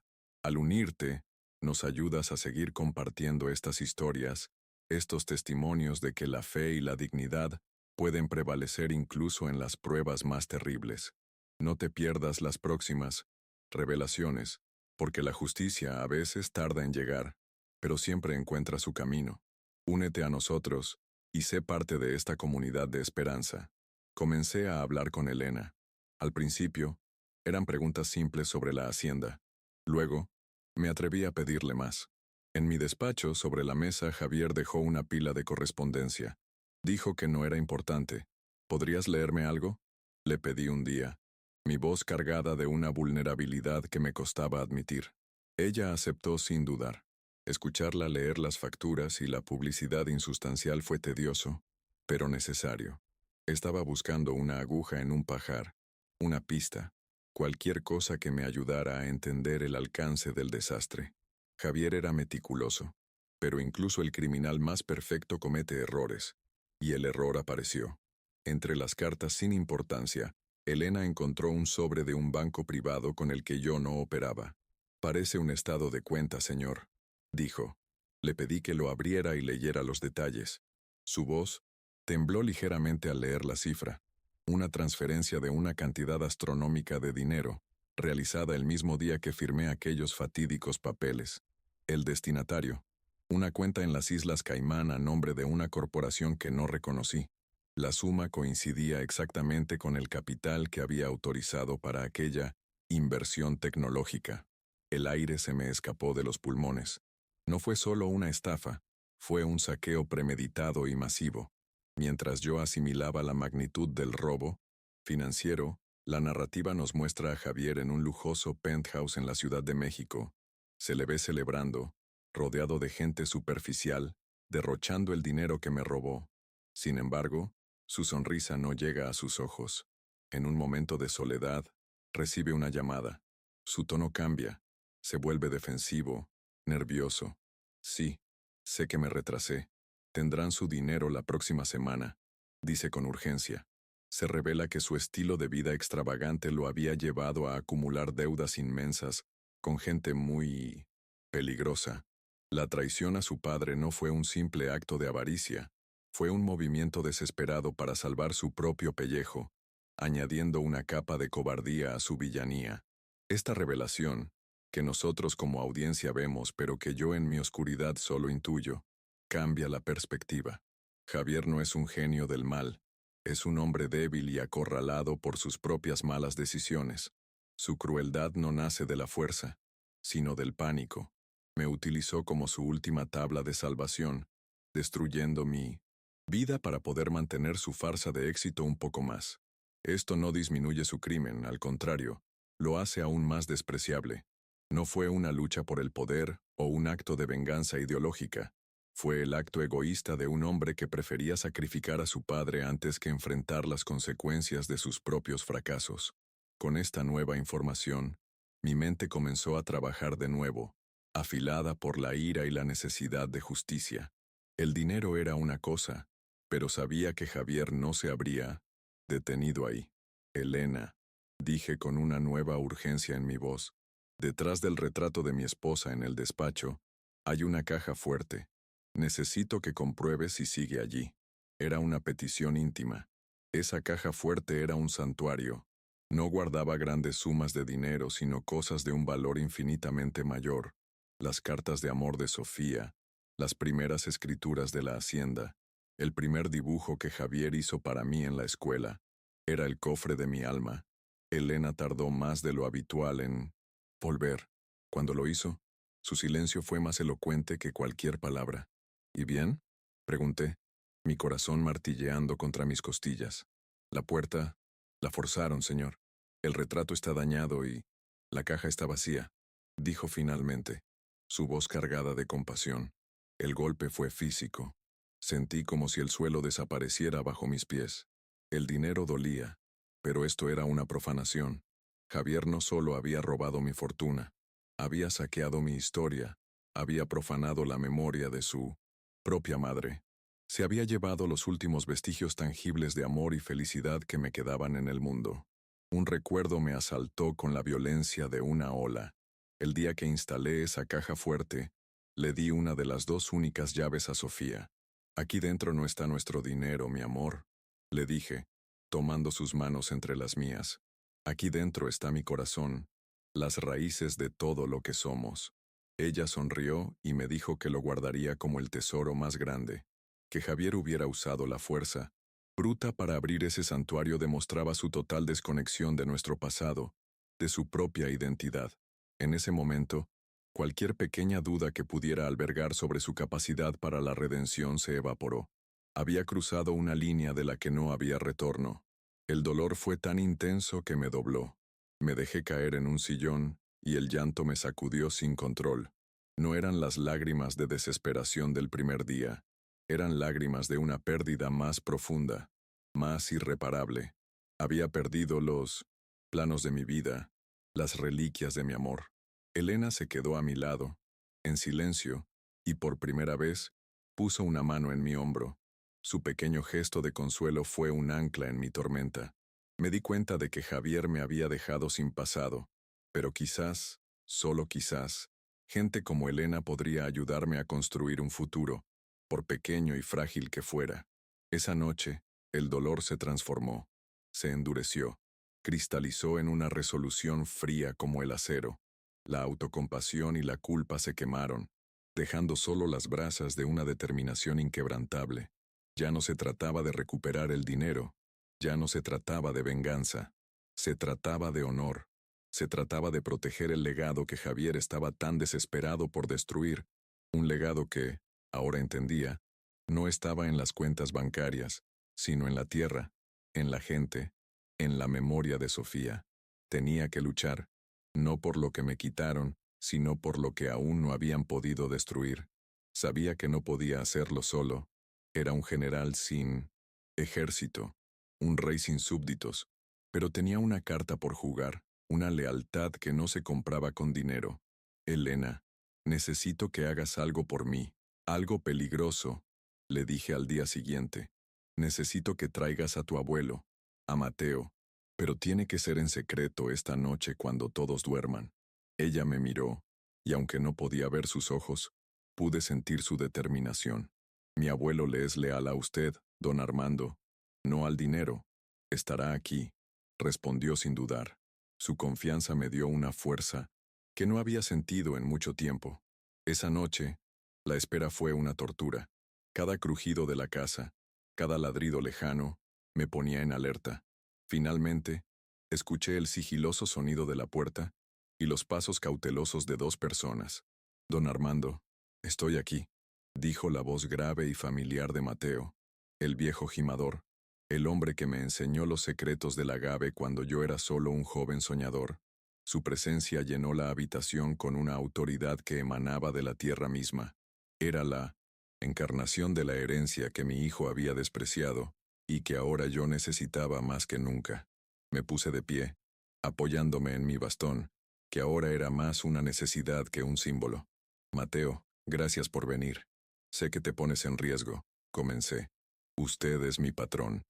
Al unirte, nos ayudas a seguir compartiendo estas historias, estos testimonios de que la fe y la dignidad pueden prevalecer incluso en las pruebas más terribles. No te pierdas las próximas revelaciones, porque la justicia a veces tarda en llegar, pero siempre encuentra su camino. Únete a nosotros y sé parte de esta comunidad de esperanza. Comencé a hablar con Elena. Al principio, eran preguntas simples sobre la hacienda. Luego, me atreví a pedirle más. En mi despacho, sobre la mesa, Javier dejó una pila de correspondencia. Dijo que no era importante. ¿Podrías leerme algo? Le pedí un día, mi voz cargada de una vulnerabilidad que me costaba admitir. Ella aceptó sin dudar. Escucharla leer las facturas y la publicidad insustancial fue tedioso, pero necesario. Estaba buscando una aguja en un pajar, una pista, cualquier cosa que me ayudara a entender el alcance del desastre. Javier era meticuloso, pero incluso el criminal más perfecto comete errores, y el error apareció. Entre las cartas sin importancia, Elena encontró un sobre de un banco privado con el que yo no operaba. Parece un estado de cuenta, señor, dijo. Le pedí que lo abriera y leyera los detalles. Su voz tembló ligeramente al leer la cifra. Una transferencia de una cantidad astronómica de dinero, realizada el mismo día que firmé aquellos fatídicos papeles. El destinatario, una cuenta en las Islas Caimán a nombre de una corporación que no reconocí. La suma coincidía exactamente con el capital que había autorizado para aquella inversión tecnológica. El aire se me escapó de los pulmones. No fue solo una estafa, fue un saqueo premeditado y masivo. Mientras yo asimilaba la magnitud del robo financiero, la narrativa nos muestra a Javier en un lujoso penthouse en la Ciudad de México. Se le ve celebrando, rodeado de gente superficial, derrochando el dinero que me robó. Sin embargo, su sonrisa no llega a sus ojos. En un momento de soledad, recibe una llamada. Su tono cambia, se vuelve defensivo, nervioso. Sí, sé que me retrasé. Tendrán su dinero la próxima semana, dice con urgencia. Se revela que su estilo de vida extravagante lo había llevado a acumular deudas inmensas con gente muy peligrosa. La traición a su padre no fue un simple acto de avaricia, fue un movimiento desesperado para salvar su propio pellejo, añadiendo una capa de cobardía a su villanía. Esta revelación, que nosotros como audiencia vemos pero que yo en mi oscuridad solo intuyo, cambia la perspectiva. Javier no es un genio del mal, es un hombre débil y acorralado por sus propias malas decisiones. Su crueldad no nace de la fuerza, sino del pánico. Me utilizó como su última tabla de salvación, destruyendo mi vida para poder mantener su farsa de éxito un poco más. Esto no disminuye su crimen, al contrario, lo hace aún más despreciable. No fue una lucha por el poder o un acto de venganza ideológica. Fue el acto egoísta de un hombre que prefería sacrificar a su padre antes que enfrentar las consecuencias de sus propios fracasos. Con esta nueva información, mi mente comenzó a trabajar de nuevo, afilada por la ira y la necesidad de justicia. El dinero era una cosa, pero sabía que Javier no se habría detenido ahí. Elena, dije con una nueva urgencia en mi voz, detrás del retrato de mi esposa en el despacho, hay una caja fuerte. Necesito que compruebes si sigue allí. Era una petición íntima. Esa caja fuerte era un santuario. No guardaba grandes sumas de dinero, sino cosas de un valor infinitamente mayor. Las cartas de amor de Sofía, las primeras escrituras de la hacienda, el primer dibujo que Javier hizo para mí en la escuela. Era el cofre de mi alma. Elena tardó más de lo habitual en volver. Cuando lo hizo, su silencio fue más elocuente que cualquier palabra. ¿Y bien?, pregunté, mi corazón martilleando contra mis costillas. La puerta la forzaron, señor. El retrato está dañado y la caja está vacía, dijo finalmente, su voz cargada de compasión. El golpe fue físico. Sentí como si el suelo desapareciera bajo mis pies. El dinero dolía, pero esto era una profanación. Javier no solo había robado mi fortuna, había saqueado mi historia, había profanado la memoria de su propia madre. Se había llevado los últimos vestigios tangibles de amor y felicidad que me quedaban en el mundo. Un recuerdo me asaltó con la violencia de una ola. El día que instalé esa caja fuerte, le di una de las dos únicas llaves a Sofía. Aquí dentro no está nuestro dinero, mi amor, le dije, tomando sus manos entre las mías. Aquí dentro está mi corazón, las raíces de todo lo que somos. Ella sonrió y me dijo que lo guardaría como el tesoro más grande. Que Javier hubiera usado la fuerza bruta para abrir ese santuario demostraba su total desconexión de nuestro pasado, de su propia identidad. En ese momento, cualquier pequeña duda que pudiera albergar sobre su capacidad para la redención se evaporó. Había cruzado una línea de la que no había retorno. El dolor fue tan intenso que me dobló. Me dejé caer en un sillón y el llanto me sacudió sin control. No eran las lágrimas de desesperación del primer día. Eran lágrimas de una pérdida más profunda, más irreparable. Había perdido los planos de mi vida, las reliquias de mi amor. Elena se quedó a mi lado, en silencio, y por primera vez puso una mano en mi hombro. Su pequeño gesto de consuelo fue un ancla en mi tormenta. Me di cuenta de que Javier me había dejado sin pasado, pero quizás, solo quizás, gente como Elena podría ayudarme a construir un futuro, por pequeño y frágil que fuera. Esa noche, el dolor se transformó, se endureció, cristalizó en una resolución fría como el acero. La autocompasión y la culpa se quemaron, dejando solo las brasas de una determinación inquebrantable. Ya no se trataba de recuperar el dinero, ya no se trataba de venganza, se trataba de honor, se trataba de proteger el legado que Javier estaba tan desesperado por destruir, un legado que, ahora entendía, no estaba en las cuentas bancarias, sino en la tierra, en la gente, en la memoria de Sofía. Tenía que luchar, no por lo que me quitaron, sino por lo que aún no habían podido destruir. Sabía que no podía hacerlo solo. Era un general sin ejército, un rey sin súbditos, pero tenía una carta por jugar, una lealtad que no se compraba con dinero. Elena, necesito que hagas algo por mí. Algo peligroso, le dije al día siguiente. Necesito que traigas a tu abuelo, a Mateo, pero tiene que ser en secreto esta noche cuando todos duerman. Ella me miró, y aunque no podía ver sus ojos, pude sentir su determinación. Mi abuelo le es leal a usted, don Armando, no al dinero. Estará aquí, respondió sin dudar. Su confianza me dio una fuerza que no había sentido en mucho tiempo. Esa noche, la espera fue una tortura. Cada crujido de la casa, cada ladrido lejano, me ponía en alerta. Finalmente, escuché el sigiloso sonido de la puerta y los pasos cautelosos de dos personas. Don Armando, estoy aquí, dijo la voz grave y familiar de Mateo, el viejo gimador, el hombre que me enseñó los secretos del agave cuando yo era solo un joven soñador. Su presencia llenó la habitación con una autoridad que emanaba de la tierra misma. Era la encarnación de la herencia que mi hijo había despreciado y que ahora yo necesitaba más que nunca. Me puse de pie, apoyándome en mi bastón, que ahora era más una necesidad que un símbolo. Mateo, gracias por venir. Sé que te pones en riesgo, comencé. Usted es mi patrón.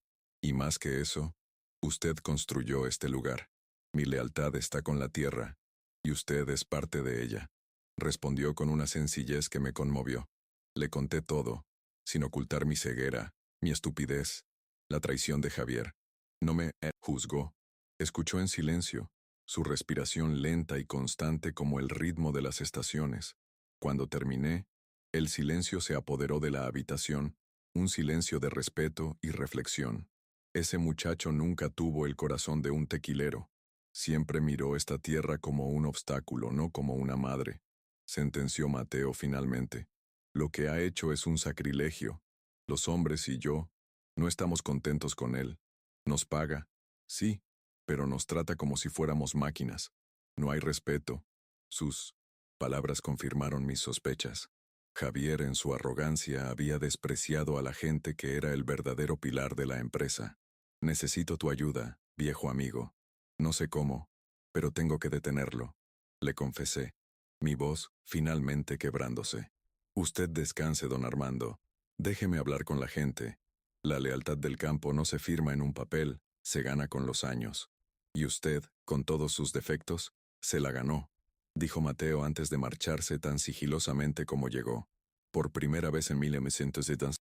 Y más que eso, usted construyó este lugar. Mi lealtad está con la tierra, y usted es parte de ella. Respondió con una sencillez que me conmovió. Le conté todo, sin ocultar mi ceguera, mi estupidez, la traición de Javier. No me juzgó. Escuchó en silencio, su respiración lenta y constante como el ritmo de las estaciones. Cuando terminé, el silencio se apoderó de la habitación, un silencio de respeto y reflexión. Ese muchacho nunca tuvo el corazón de un tequilero. Siempre miró esta tierra como un obstáculo, no como una madre, sentenció Mateo finalmente. Lo que ha hecho es un sacrilegio. Los hombres y yo no estamos contentos con él. Nos paga, sí, pero nos trata como si fuéramos máquinas. No hay respeto. Sus palabras confirmaron mis sospechas. Javier, en su arrogancia, había despreciado a la gente que era el verdadero pilar de la empresa. Necesito tu ayuda, viejo amigo. No sé cómo, pero tengo que detenerlo, le confesé, mi voz finalmente quebrándose. Usted descanse, don Armando. Déjeme hablar con la gente. La lealtad del campo no se firma en un papel, se gana con los años. Y usted, con todos sus defectos, se la ganó, dijo Mateo antes de marcharse tan sigilosamente como llegó. Por primera vez en 1900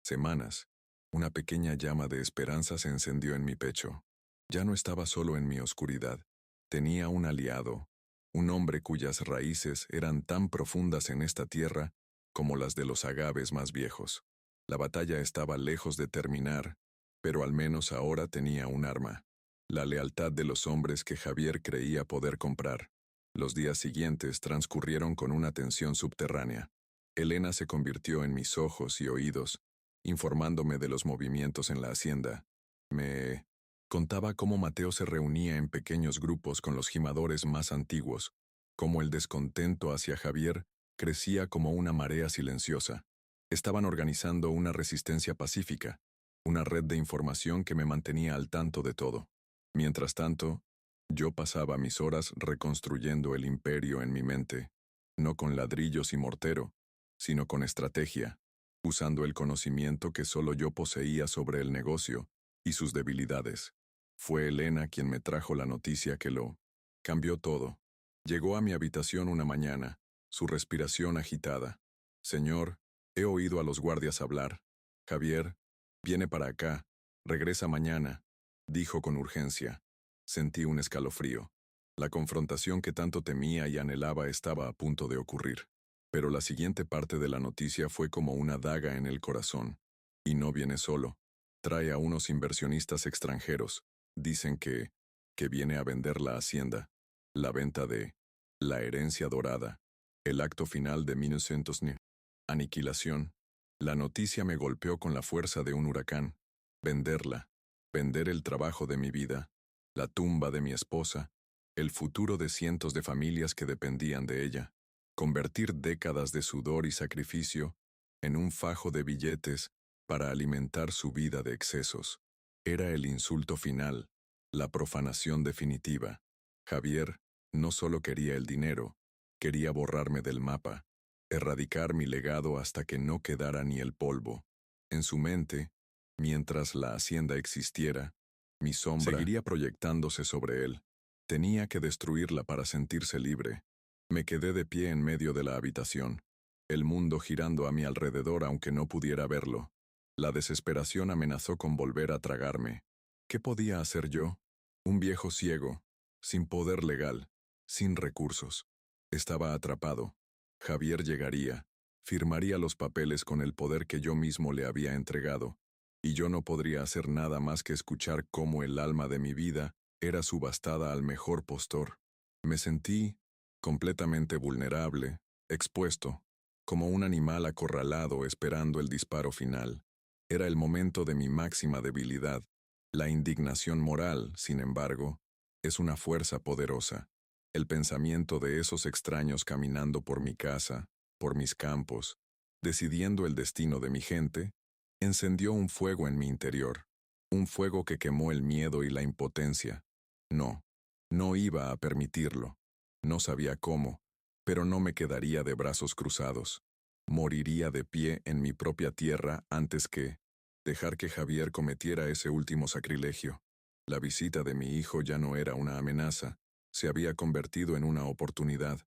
semanas, una pequeña llama de esperanza se encendió en mi pecho. Ya no estaba solo en mi oscuridad. Tenía un aliado, un hombre cuyas raíces eran tan profundas en esta tierra como las de los agaves más viejos. La batalla estaba lejos de terminar, pero al menos ahora tenía un arma. La lealtad de los hombres que Javier creía poder comprar. Los días siguientes transcurrieron con una tensión subterránea. Elena se convirtió en mis ojos y oídos, informándome de los movimientos en la hacienda. Me contaba cómo Mateo se reunía en pequeños grupos con los gimadores más antiguos, cómo el descontento hacia Javier crecía como una marea silenciosa. Estaban organizando una resistencia pacífica, una red de información que me mantenía al tanto de todo. Mientras tanto, yo pasaba mis horas reconstruyendo el imperio en mi mente, no con ladrillos y mortero, sino con estrategia, usando el conocimiento que solo yo poseía sobre el negocio y sus debilidades. Fue Elena quien me trajo la noticia que lo cambió todo. Llegó a mi habitación una mañana, su respiración agitada. Señor, he oído a los guardias hablar. Javier, viene para acá, regresa mañana, dijo con urgencia. Sentí un escalofrío. La confrontación que tanto temía y anhelaba estaba a punto de ocurrir. Pero la siguiente parte de la noticia fue como una daga en el corazón. Y no viene solo. Trae a unos inversionistas extranjeros. Dicen que viene a vender la hacienda. La venta de la herencia dorada. El acto final de 1900. Aniquilación. La noticia me golpeó con la fuerza de un huracán. Venderla. Vender el trabajo de mi vida. La tumba de mi esposa. El futuro de cientos de familias que dependían de ella. Convertir décadas de sudor y sacrificio en un fajo de billetes para alimentar su vida de excesos. Era el insulto final, la profanación definitiva. Javier no solo quería el dinero, quería borrarme del mapa, erradicar mi legado hasta que no quedara ni el polvo. En su mente, mientras la hacienda existiera, mi sombra seguiría proyectándose sobre él. Tenía que destruirla para sentirse libre. Me quedé de pie en medio de la habitación, el mundo girando a mi alrededor aunque no pudiera verlo. La desesperación amenazó con volver a tragarme. ¿Qué podía hacer yo? Un viejo ciego, sin poder legal, sin recursos. Estaba atrapado. Javier llegaría, firmaría los papeles con el poder que yo mismo le había entregado, y yo no podría hacer nada más que escuchar cómo el alma de mi vida era subastada al mejor postor. Me sentí completamente vulnerable, expuesto, como un animal acorralado esperando el disparo final. Era el momento de mi máxima debilidad. La indignación moral, sin embargo, es una fuerza poderosa. El pensamiento de esos extraños caminando por mi casa, por mis campos, decidiendo el destino de mi gente, encendió un fuego en mi interior, un fuego que quemó el miedo y la impotencia. No, no iba a permitirlo. No sabía cómo, pero no me quedaría de brazos cruzados. Moriría de pie en mi propia tierra antes que dejar que Javier cometiera ese último sacrilegio. La visita de mi hijo ya no era una amenaza, se había convertido en una oportunidad.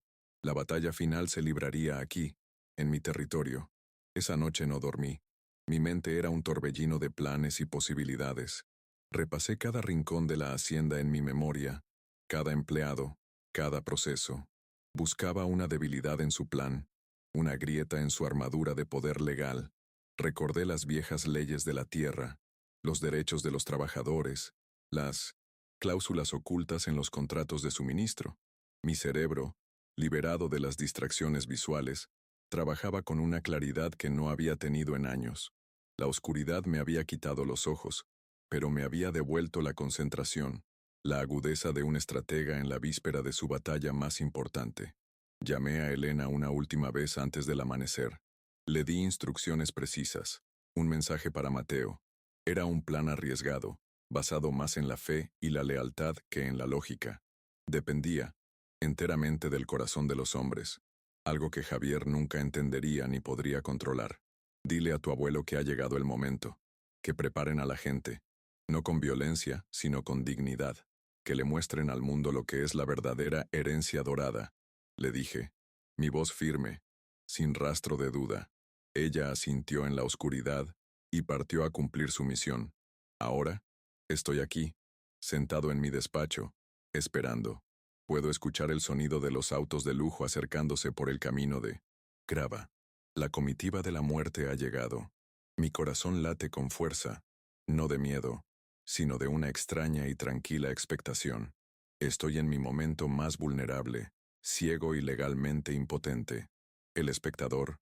La batalla final se libraría aquí, en mi territorio. Esa noche no dormí. Mi mente era un torbellino de planes y posibilidades. Repasé cada rincón de la hacienda en mi memoria, cada empleado, cada proceso. Buscaba una debilidad en su plan, una grieta en su armadura de poder legal. Recordé las viejas leyes de la tierra, los derechos de los trabajadores, las cláusulas ocultas en los contratos de suministro. Mi cerebro, liberado de las distracciones visuales, trabajaba con una claridad que no había tenido en años. La oscuridad me había quitado los ojos, pero me había devuelto la concentración, la agudeza de un estratega en la víspera de su batalla más importante. Llamé a Elena una última vez antes del amanecer. Le di instrucciones precisas, un mensaje para Mateo. Era un plan arriesgado, basado más en la fe y la lealtad que en la lógica. Dependía enteramente del corazón de los hombres. algo que Javier nunca entendería ni podría controlar. Dile a tu abuelo que ha llegado el momento, que preparen a la gente, no con violencia, sino con dignidad, que le muestren al mundo lo que es la verdadera herencia dorada, le dije, mi voz firme, sin rastro de duda. Ella asintió en la oscuridad y partió a cumplir su misión. Ahora, estoy aquí, sentado en mi despacho, esperando. Puedo escuchar el sonido de los autos de lujo acercándose por el camino de Grava. La comitiva de la muerte ha llegado. Mi corazón late con fuerza, no de miedo, sino de una extraña y tranquila expectación. Estoy en mi momento más vulnerable, ciego y legalmente impotente. El espectador,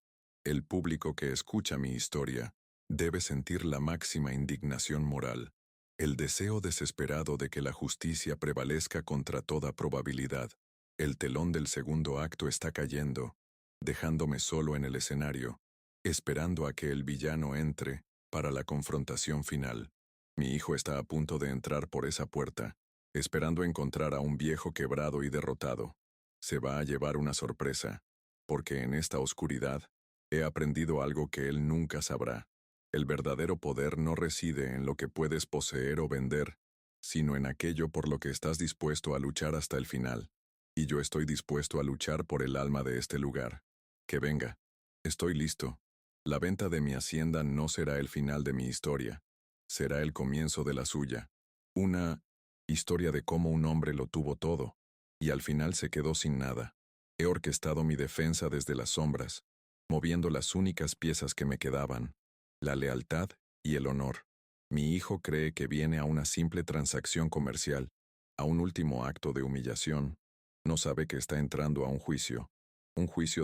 el público que escucha mi historia, debe sentir la máxima indignación moral, el deseo desesperado de que la justicia prevalezca contra toda probabilidad. El telón del segundo acto está cayendo, dejándome solo en el escenario, esperando a que el villano entre para la confrontación final. Mi hijo está a punto de entrar por esa puerta, esperando encontrar a un viejo quebrado y derrotado. Se va a llevar una sorpresa, porque en esta oscuridad he aprendido algo que él nunca sabrá. El verdadero poder no reside en lo que puedes poseer o vender, sino en aquello por lo que estás dispuesto a luchar hasta el final. Y yo estoy dispuesto a luchar por el alma de este lugar. Que venga. Estoy listo. La venta de mi hacienda no será el final de mi historia. Será el comienzo de la suya. Una historia de cómo un hombre lo tuvo todo, y al final se quedó sin nada. He orquestado mi defensa desde las sombras, moviendo las únicas piezas que me quedaban, la lealtad y el honor. Mi hijo cree que viene a una simple transacción comercial, a un último acto de humillación. No sabe que está entrando a un juicio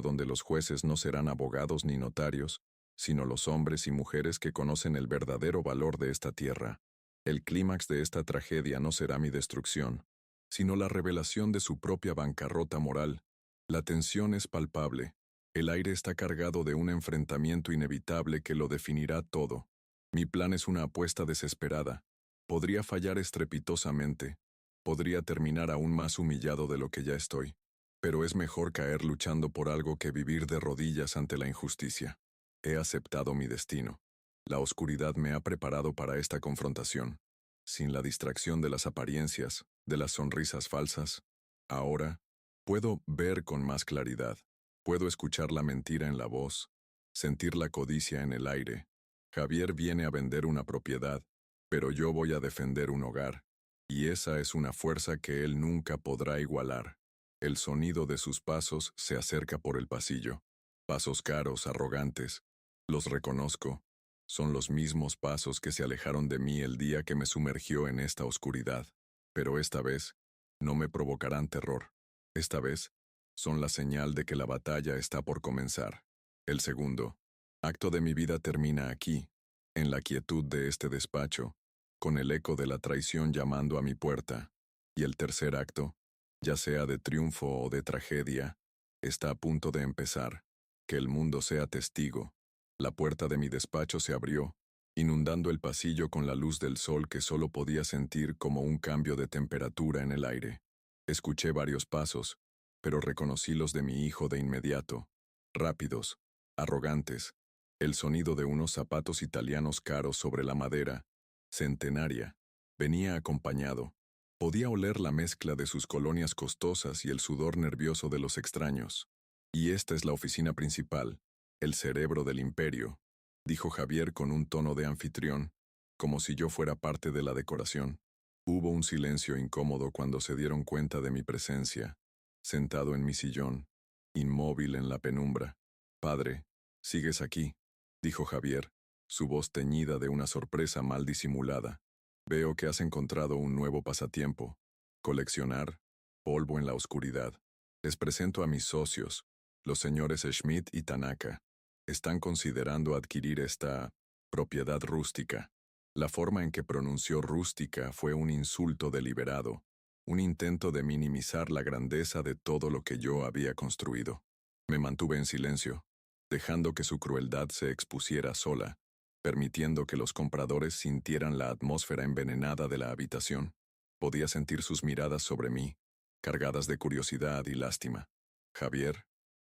donde los jueces no serán abogados ni notarios, sino los hombres y mujeres que conocen el verdadero valor de esta tierra. El clímax de esta tragedia no será mi destrucción, sino la revelación de su propia bancarrota moral. La tensión es palpable. El aire está cargado de un enfrentamiento inevitable que lo definirá todo. Mi plan es una apuesta desesperada. Podría fallar estrepitosamente. Podría terminar aún más humillado de lo que ya estoy. Pero es mejor caer luchando por algo que vivir de rodillas ante la injusticia. He aceptado mi destino. La oscuridad me ha preparado para esta confrontación. Sin la distracción de las apariencias, de las sonrisas falsas, ahora puedo ver con más claridad. Puedo escuchar la mentira en la voz, sentir la codicia en el aire. Javier viene a vender una propiedad, pero yo voy a defender un hogar, y esa es una fuerza que él nunca podrá igualar. El sonido de sus pasos se acerca por el pasillo. Pasos caros, arrogantes. Los reconozco. Son los mismos pasos que se alejaron de mí el día que me sumergió en esta oscuridad. Pero esta vez, no me provocarán terror. Esta vez, son la señal de que la batalla está por comenzar. El segundo acto de mi vida termina aquí, en la quietud de este despacho, con el eco de la traición llamando a mi puerta. Y el tercer acto, ya sea de triunfo o de tragedia, está a punto de empezar. Que el mundo sea testigo. La puerta de mi despacho se abrió, inundando el pasillo con la luz del sol que solo podía sentir como un cambio de temperatura en el aire. Escuché varios pasos, pero reconocí los de mi hijo de inmediato. Rápidos, arrogantes, el sonido de unos zapatos italianos caros sobre la madera, centenaria. Venía acompañado. Podía oler la mezcla de sus colonias costosas y el sudor nervioso de los extraños. Y esta es la oficina principal, el cerebro del imperio, dijo Javier con un tono de anfitrión, como si yo fuera parte de la decoración. Hubo un silencio incómodo cuando se dieron cuenta de mi presencia, sentado en mi sillón, inmóvil en la penumbra. Padre, ¿sigues aquí?, dijo Javier, su voz teñida de una sorpresa mal disimulada. Veo que has encontrado un nuevo pasatiempo. Coleccionar polvo en la oscuridad. Les presento a mis socios, los señores Schmidt y Tanaka. Están considerando adquirir esta propiedad rústica. La forma en que pronunció rústica fue un insulto deliberado, un intento de minimizar la grandeza de todo lo que yo había construido. Me mantuve en silencio, dejando que su crueldad se expusiera sola, permitiendo que los compradores sintieran la atmósfera envenenada de la habitación. Podía sentir sus miradas sobre mí, cargadas de curiosidad y lástima. Javier,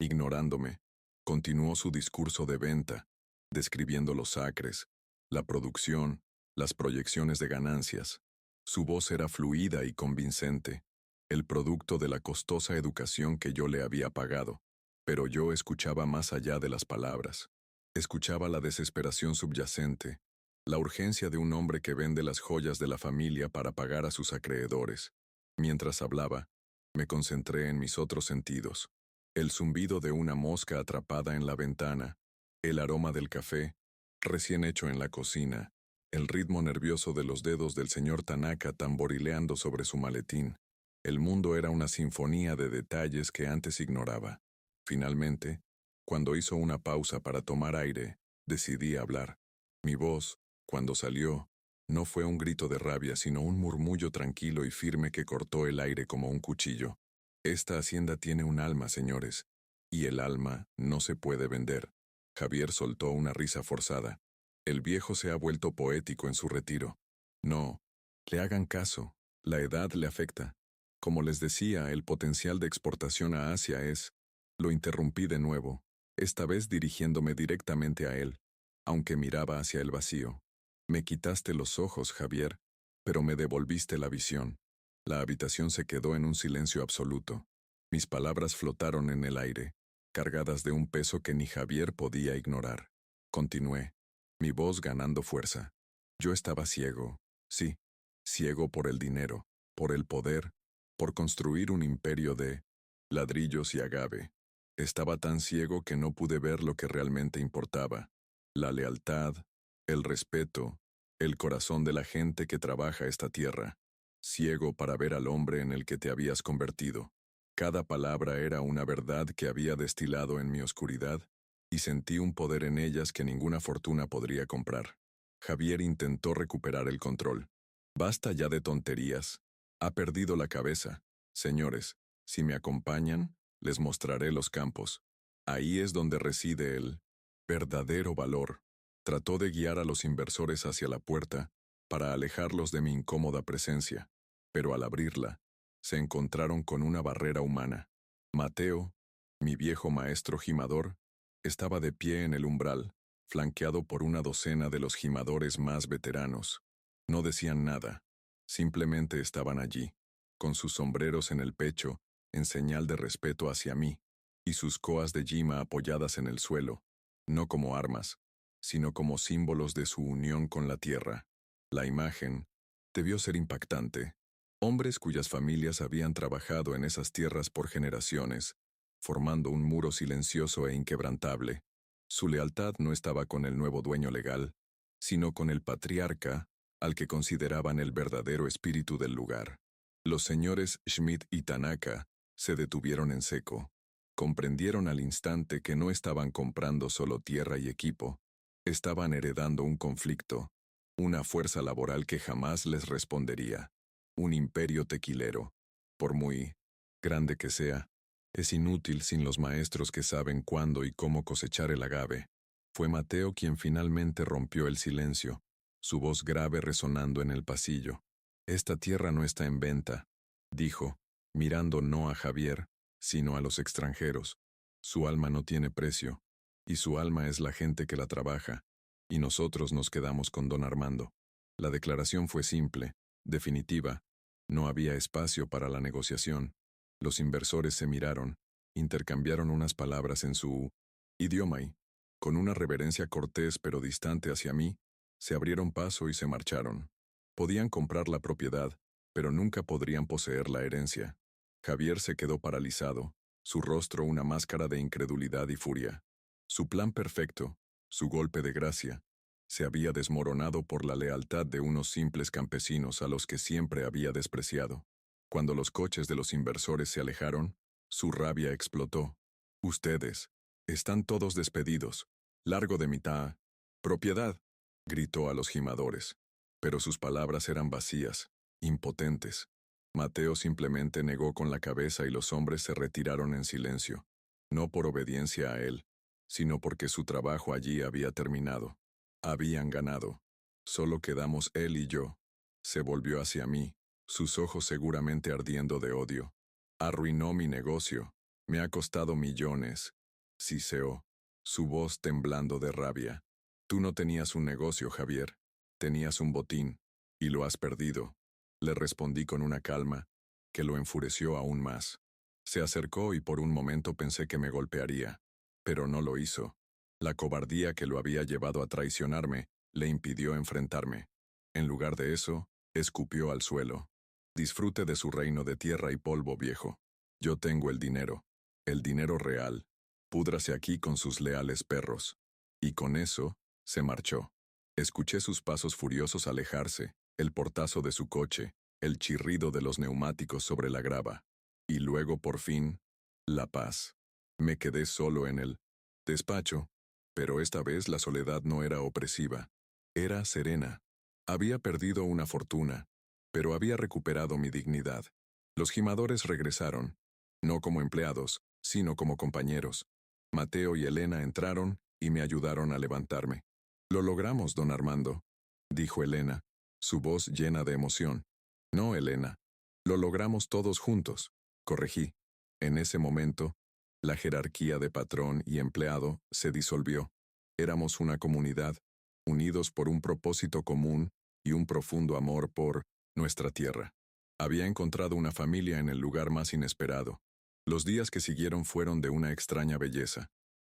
Ignorándome, continuó su discurso de venta, describiendo los acres, la producción, las proyecciones de ganancias. Su voz era fluida y convincente, el producto de la costosa educación que yo le había pagado, pero yo escuchaba más allá de las palabras. Escuchaba la desesperación subyacente, la urgencia de un hombre que vende las joyas de la familia para pagar a sus acreedores. Mientras hablaba, me concentré en mis otros sentidos. El zumbido de una mosca atrapada en la ventana, el aroma del café, recién hecho en la cocina, el ritmo nervioso de los dedos del señor Tanaka tamborileando sobre su maletín. El mundo era una sinfonía de detalles que antes ignoraba. Finalmente, cuando hizo una pausa para tomar aire, decidí hablar. Mi voz, cuando salió, no fue un grito de rabia, sino un murmullo tranquilo y firme que cortó el aire como un cuchillo. Esta hacienda tiene un alma, señores, y el alma no se puede vender. Javier soltó una risa forzada. El viejo se ha vuelto poético en su retiro. No, le hagan caso, la edad le afecta. Como les decía, el potencial de exportación a Asia es... Lo interrumpí de nuevo, esta vez dirigiéndome directamente a él, aunque miraba hacia el vacío. Me quitaste los ojos, Javier, pero me devolviste la visión. La habitación se quedó en un silencio absoluto. Mis palabras flotaron en el aire, cargadas de un peso que ni Javier podía ignorar. Continué, mi voz ganando fuerza. Yo estaba ciego, sí, ciego por el dinero, por el poder, por construir un imperio de ladrillos y agave. Estaba tan ciego que no pude ver lo que realmente importaba: la lealtad, el respeto, el corazón de la gente que trabaja esta tierra. Ciego para ver al hombre en el que te habías convertido. Cada palabra era una verdad que había destilado en mi oscuridad, y sentí un poder en ellas que ninguna fortuna podría comprar. Javier intentó recuperar el control. Basta ya de tonterías. Ha perdido la cabeza. Señores, si me acompañan, les mostraré los campos. Ahí es donde reside el verdadero valor. Trató de guiar a los inversores hacia la puerta, para alejarlos de mi incómoda presencia, pero al abrirla, se encontraron con una barrera humana. Mateo, mi viejo maestro gimador, estaba de pie en el umbral, flanqueado por una docena de los gimadores más veteranos. No decían nada, simplemente estaban allí, con sus sombreros en el pecho, en señal de respeto hacia mí, y sus coas de yima apoyadas en el suelo, no como armas, sino como símbolos de su unión con la tierra. La imagen debió ser impactante. Hombres cuyas familias habían trabajado en esas tierras por generaciones, formando un muro silencioso e inquebrantable. Su lealtad no estaba con el nuevo dueño legal, sino con el patriarca, al que consideraban el verdadero espíritu del lugar. Los señores Schmidt y Tanaka se detuvieron en seco. Comprendieron al instante que no estaban comprando solo tierra y equipo, estaban heredando un conflicto, una fuerza laboral que jamás les respondería, un imperio tequilero. Por muy grande que sea, es inútil sin los maestros que saben cuándo y cómo cosechar el agave. Fue Mateo quien finalmente rompió el silencio, su voz grave resonando en el pasillo. Esta tierra no está en venta, dijo, mirando no a Javier, sino a los extranjeros. Su alma no tiene precio, y su alma es la gente que la trabaja, y nosotros nos quedamos con don Armando. La declaración fue simple, definitiva. No había espacio para la negociación. Los inversores se miraron, intercambiaron unas palabras en su idioma y, con una reverencia cortés pero distante hacia mí, se abrieron paso y se marcharon. Podían comprar la propiedad, pero nunca podrían poseer la herencia. Javier se quedó paralizado, su rostro una máscara de incredulidad y furia. Su plan perfecto, su golpe de gracia, se había desmoronado por la lealtad de unos simples campesinos a los que siempre había despreciado. Cuando los coches de los inversores se alejaron, su rabia explotó. «Ustedes, están todos despedidos. Largo de mitad. Propiedad», gritó a los gimadores. Pero sus palabras eran vacías, impotentes. Mateo simplemente negó con la cabeza y los hombres se retiraron en silencio, no por obediencia a él, sino porque su trabajo allí había terminado. Habían ganado. Solo quedamos él y yo. Se volvió hacia mí, sus ojos seguramente ardiendo de odio. Arruinó mi negocio. Me ha costado millones, siseó, su voz temblando de rabia. Tú no tenías un negocio, Javier. Tenías un botín, y lo has perdido. Le respondí con una calma, que lo enfureció aún más. Se acercó y por un momento pensé que me golpearía, pero no lo hizo. La cobardía que lo había llevado a traicionarme le impidió enfrentarme. En lugar de eso, escupió al suelo. Disfrute de su reino de tierra y polvo, viejo. Yo tengo el dinero real. Púdrase aquí con sus leales perros. Y con eso, se marchó. Escuché sus pasos furiosos alejarse, el portazo de su coche, el chirrido de los neumáticos sobre la grava. Y luego, por fin, la paz. Me quedé solo en el despacho, pero esta vez la soledad no era opresiva. Era serena. Había perdido una fortuna, pero había recuperado mi dignidad. Los gimadores regresaron, no como empleados, sino como compañeros. Mateo y Elena entraron y me ayudaron a levantarme. Lo logramos, don Armando, dijo Elena, su voz llena de emoción. No, Elena. Lo logramos todos juntos, corregí. En ese momento, la jerarquía de patrón y empleado se disolvió. Éramos una comunidad, unidos por un propósito común y un profundo amor por nuestra tierra. Había encontrado una familia en el lugar más inesperado. Los días que siguieron fueron de una extraña belleza.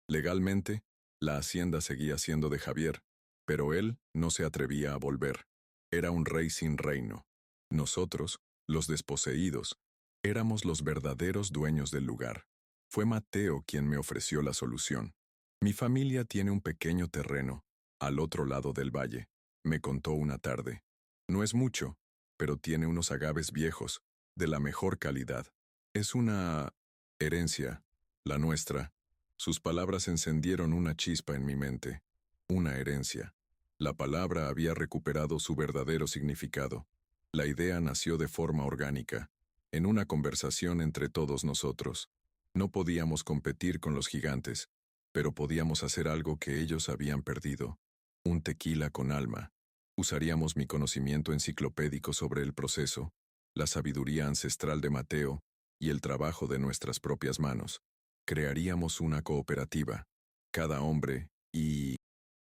Legalmente, la hacienda seguía siendo de Javier, pero él no se atrevía a volver. Era un rey sin reino. Nosotros, los desposeídos, éramos los verdaderos dueños del lugar. Fue Mateo quien me ofreció la solución. Mi familia tiene un pequeño terreno, al otro lado del valle, me contó una tarde. No es mucho, pero tiene unos agaves viejos, de la mejor calidad. Es una herencia, la nuestra. Sus palabras encendieron una chispa en mi mente. Una herencia. La palabra había recuperado su verdadero significado. La idea nació de forma orgánica, en una conversación entre todos nosotros. No podíamos competir con los gigantes, pero podíamos hacer algo que ellos habían perdido. Un tequila con alma. Usaríamos mi conocimiento enciclopédico sobre el proceso, la sabiduría ancestral de Mateo y el trabajo de nuestras propias manos. Crearíamos una cooperativa. Cada hombre y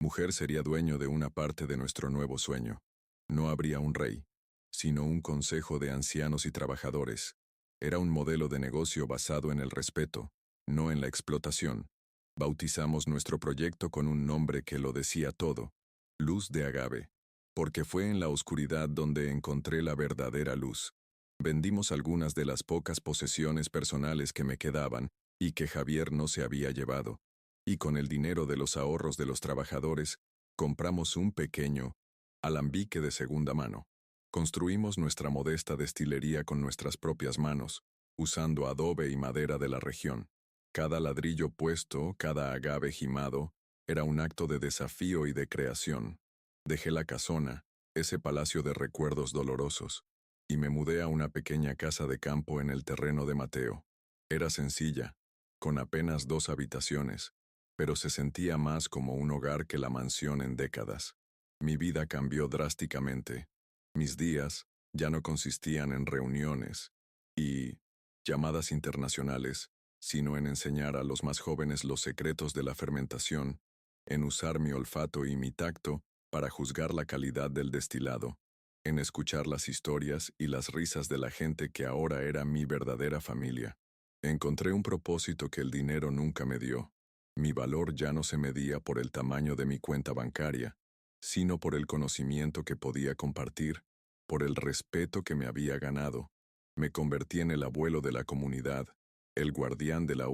mujer sería dueño de una parte de nuestro nuevo sueño. No habría un rey, sino un consejo de ancianos y trabajadores. Era un modelo de negocio basado en el respeto, no en la explotación. Bautizamos nuestro proyecto con un nombre que lo decía todo: Luz de Agave, porque fue en la oscuridad donde encontré la verdadera luz. Vendimos algunas de las pocas posesiones personales que me quedaban y que Javier no se había llevado, y con el dinero de los ahorros de los trabajadores, compramos un pequeño alambique de segunda mano. Construimos nuestra modesta destilería con nuestras propias manos, usando adobe y madera de la región. Cada ladrillo puesto, cada agave jimado, era un acto de desafío y de creación. Dejé la casona, ese palacio de recuerdos dolorosos, y me mudé a una pequeña casa de campo en el terreno de Mateo. Era sencilla, con apenas 2 habitaciones, pero se sentía más como un hogar que la mansión en décadas. Mi vida cambió drásticamente. Mis días ya no consistían en reuniones y llamadas internacionales, sino en enseñar a los más jóvenes los secretos de la fermentación, en usar mi olfato y mi tacto para juzgar la calidad del destilado, en escuchar las historias y las risas de la gente que ahora era mi verdadera familia. Encontré un propósito que el dinero nunca me dio. Mi valor ya no se medía por el tamaño de mi cuenta bancaria, sino por el conocimiento que podía compartir, por el respeto que me había ganado. Me convertí en el abuelo de la comunidad, el guardián de la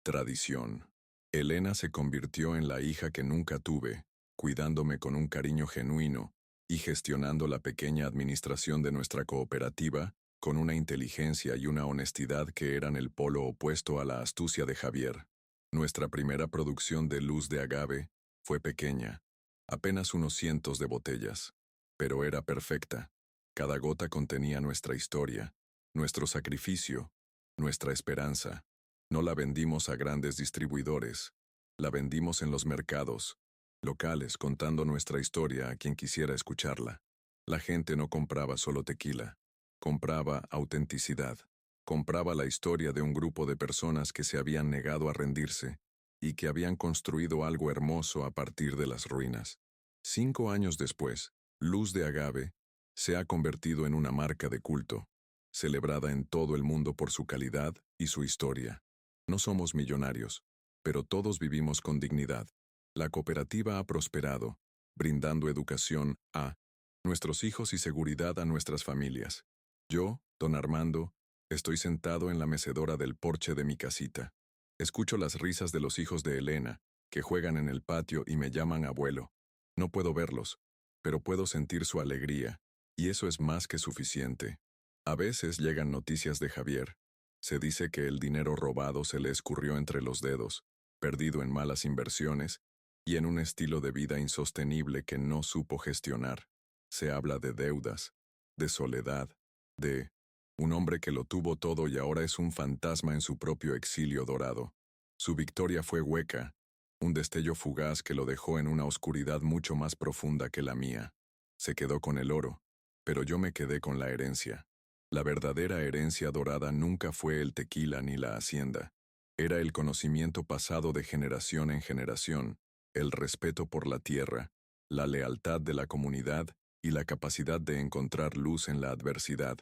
tradición. Elena se convirtió en la hija que nunca tuve, cuidándome con un cariño genuino y gestionando la pequeña administración de nuestra cooperativa con una inteligencia y una honestidad que eran el polo opuesto a la astucia de Javier. Nuestra primera producción de luz de agave fue pequeña, apenas unos cientos de botellas, pero era perfecta. Cada gota contenía nuestra historia, nuestro sacrificio, nuestra esperanza. No la vendimos a grandes distribuidores, la vendimos en los mercados locales contando nuestra historia a quien quisiera escucharla. La gente no compraba solo tequila, compraba autenticidad. Compraba la historia de un grupo de personas que se habían negado a rendirse y que habían construido algo hermoso a partir de las ruinas. 5 años después, Luz de Agave se ha convertido en una marca de culto, celebrada en todo el mundo por su calidad y su historia. No somos millonarios, pero todos vivimos con dignidad. La cooperativa ha prosperado, brindando educación a nuestros hijos y seguridad a nuestras familias. Yo, don Armando, estoy sentado en la mecedora del porche de mi casita. Escucho las risas de los hijos de Elena, que juegan en el patio y me llaman abuelo. No puedo verlos, pero puedo sentir su alegría, y eso es más que suficiente. A veces llegan noticias de Javier. Se dice que el dinero robado se le escurrió entre los dedos, perdido en malas inversiones y en un estilo de vida insostenible que no supo gestionar. Se habla de deudas, de soledad, de un hombre que lo tuvo todo y ahora es un fantasma en su propio exilio dorado. Su victoria fue hueca, un destello fugaz que lo dejó en una oscuridad mucho más profunda que la mía. Se quedó con el oro, pero yo me quedé con la herencia. La verdadera herencia dorada nunca fue el tequila ni la hacienda. Era el conocimiento pasado de generación en generación, el respeto por la tierra, la lealtad de la comunidad y la capacidad de encontrar luz en la adversidad.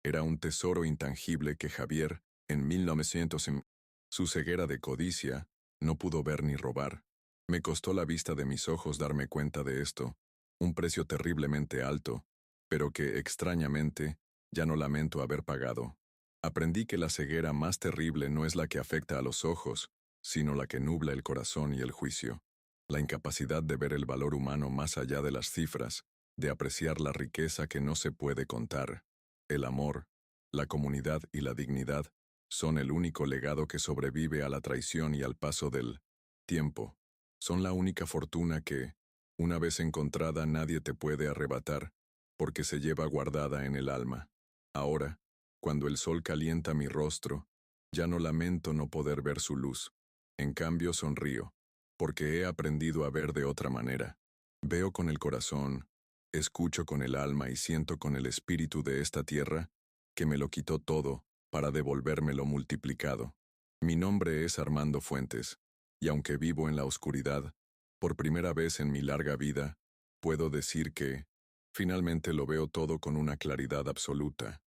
Era un tesoro intangible que Javier, en 1900, en su ceguera de codicia, no pudo ver ni robar. Me costó la vista de mis ojos darme cuenta de esto, un precio terriblemente alto, pero que, extrañamente, ya no lamento haber pagado. Aprendí que la ceguera más terrible no es la que afecta a los ojos, sino la que nubla el corazón y el juicio. La incapacidad de ver el valor humano más allá de las cifras, de apreciar la riqueza que no se puede contar. El amor, la comunidad y la dignidad son el único legado que sobrevive a la traición y al paso del tiempo. Son la única fortuna que, una vez encontrada, nadie te puede arrebatar, porque se lleva guardada en el alma. Ahora, cuando el sol calienta mi rostro, ya no lamento no poder ver su luz. En cambio sonrío, porque he aprendido a ver de otra manera. Veo con el corazón, escucho con el alma y siento con el espíritu de esta tierra, que me lo quitó todo, para devolvérmelo multiplicado. Mi nombre es Armando Fuentes, y aunque vivo en la oscuridad, por primera vez en mi larga vida, puedo decir que, finalmente lo veo todo con una claridad absoluta.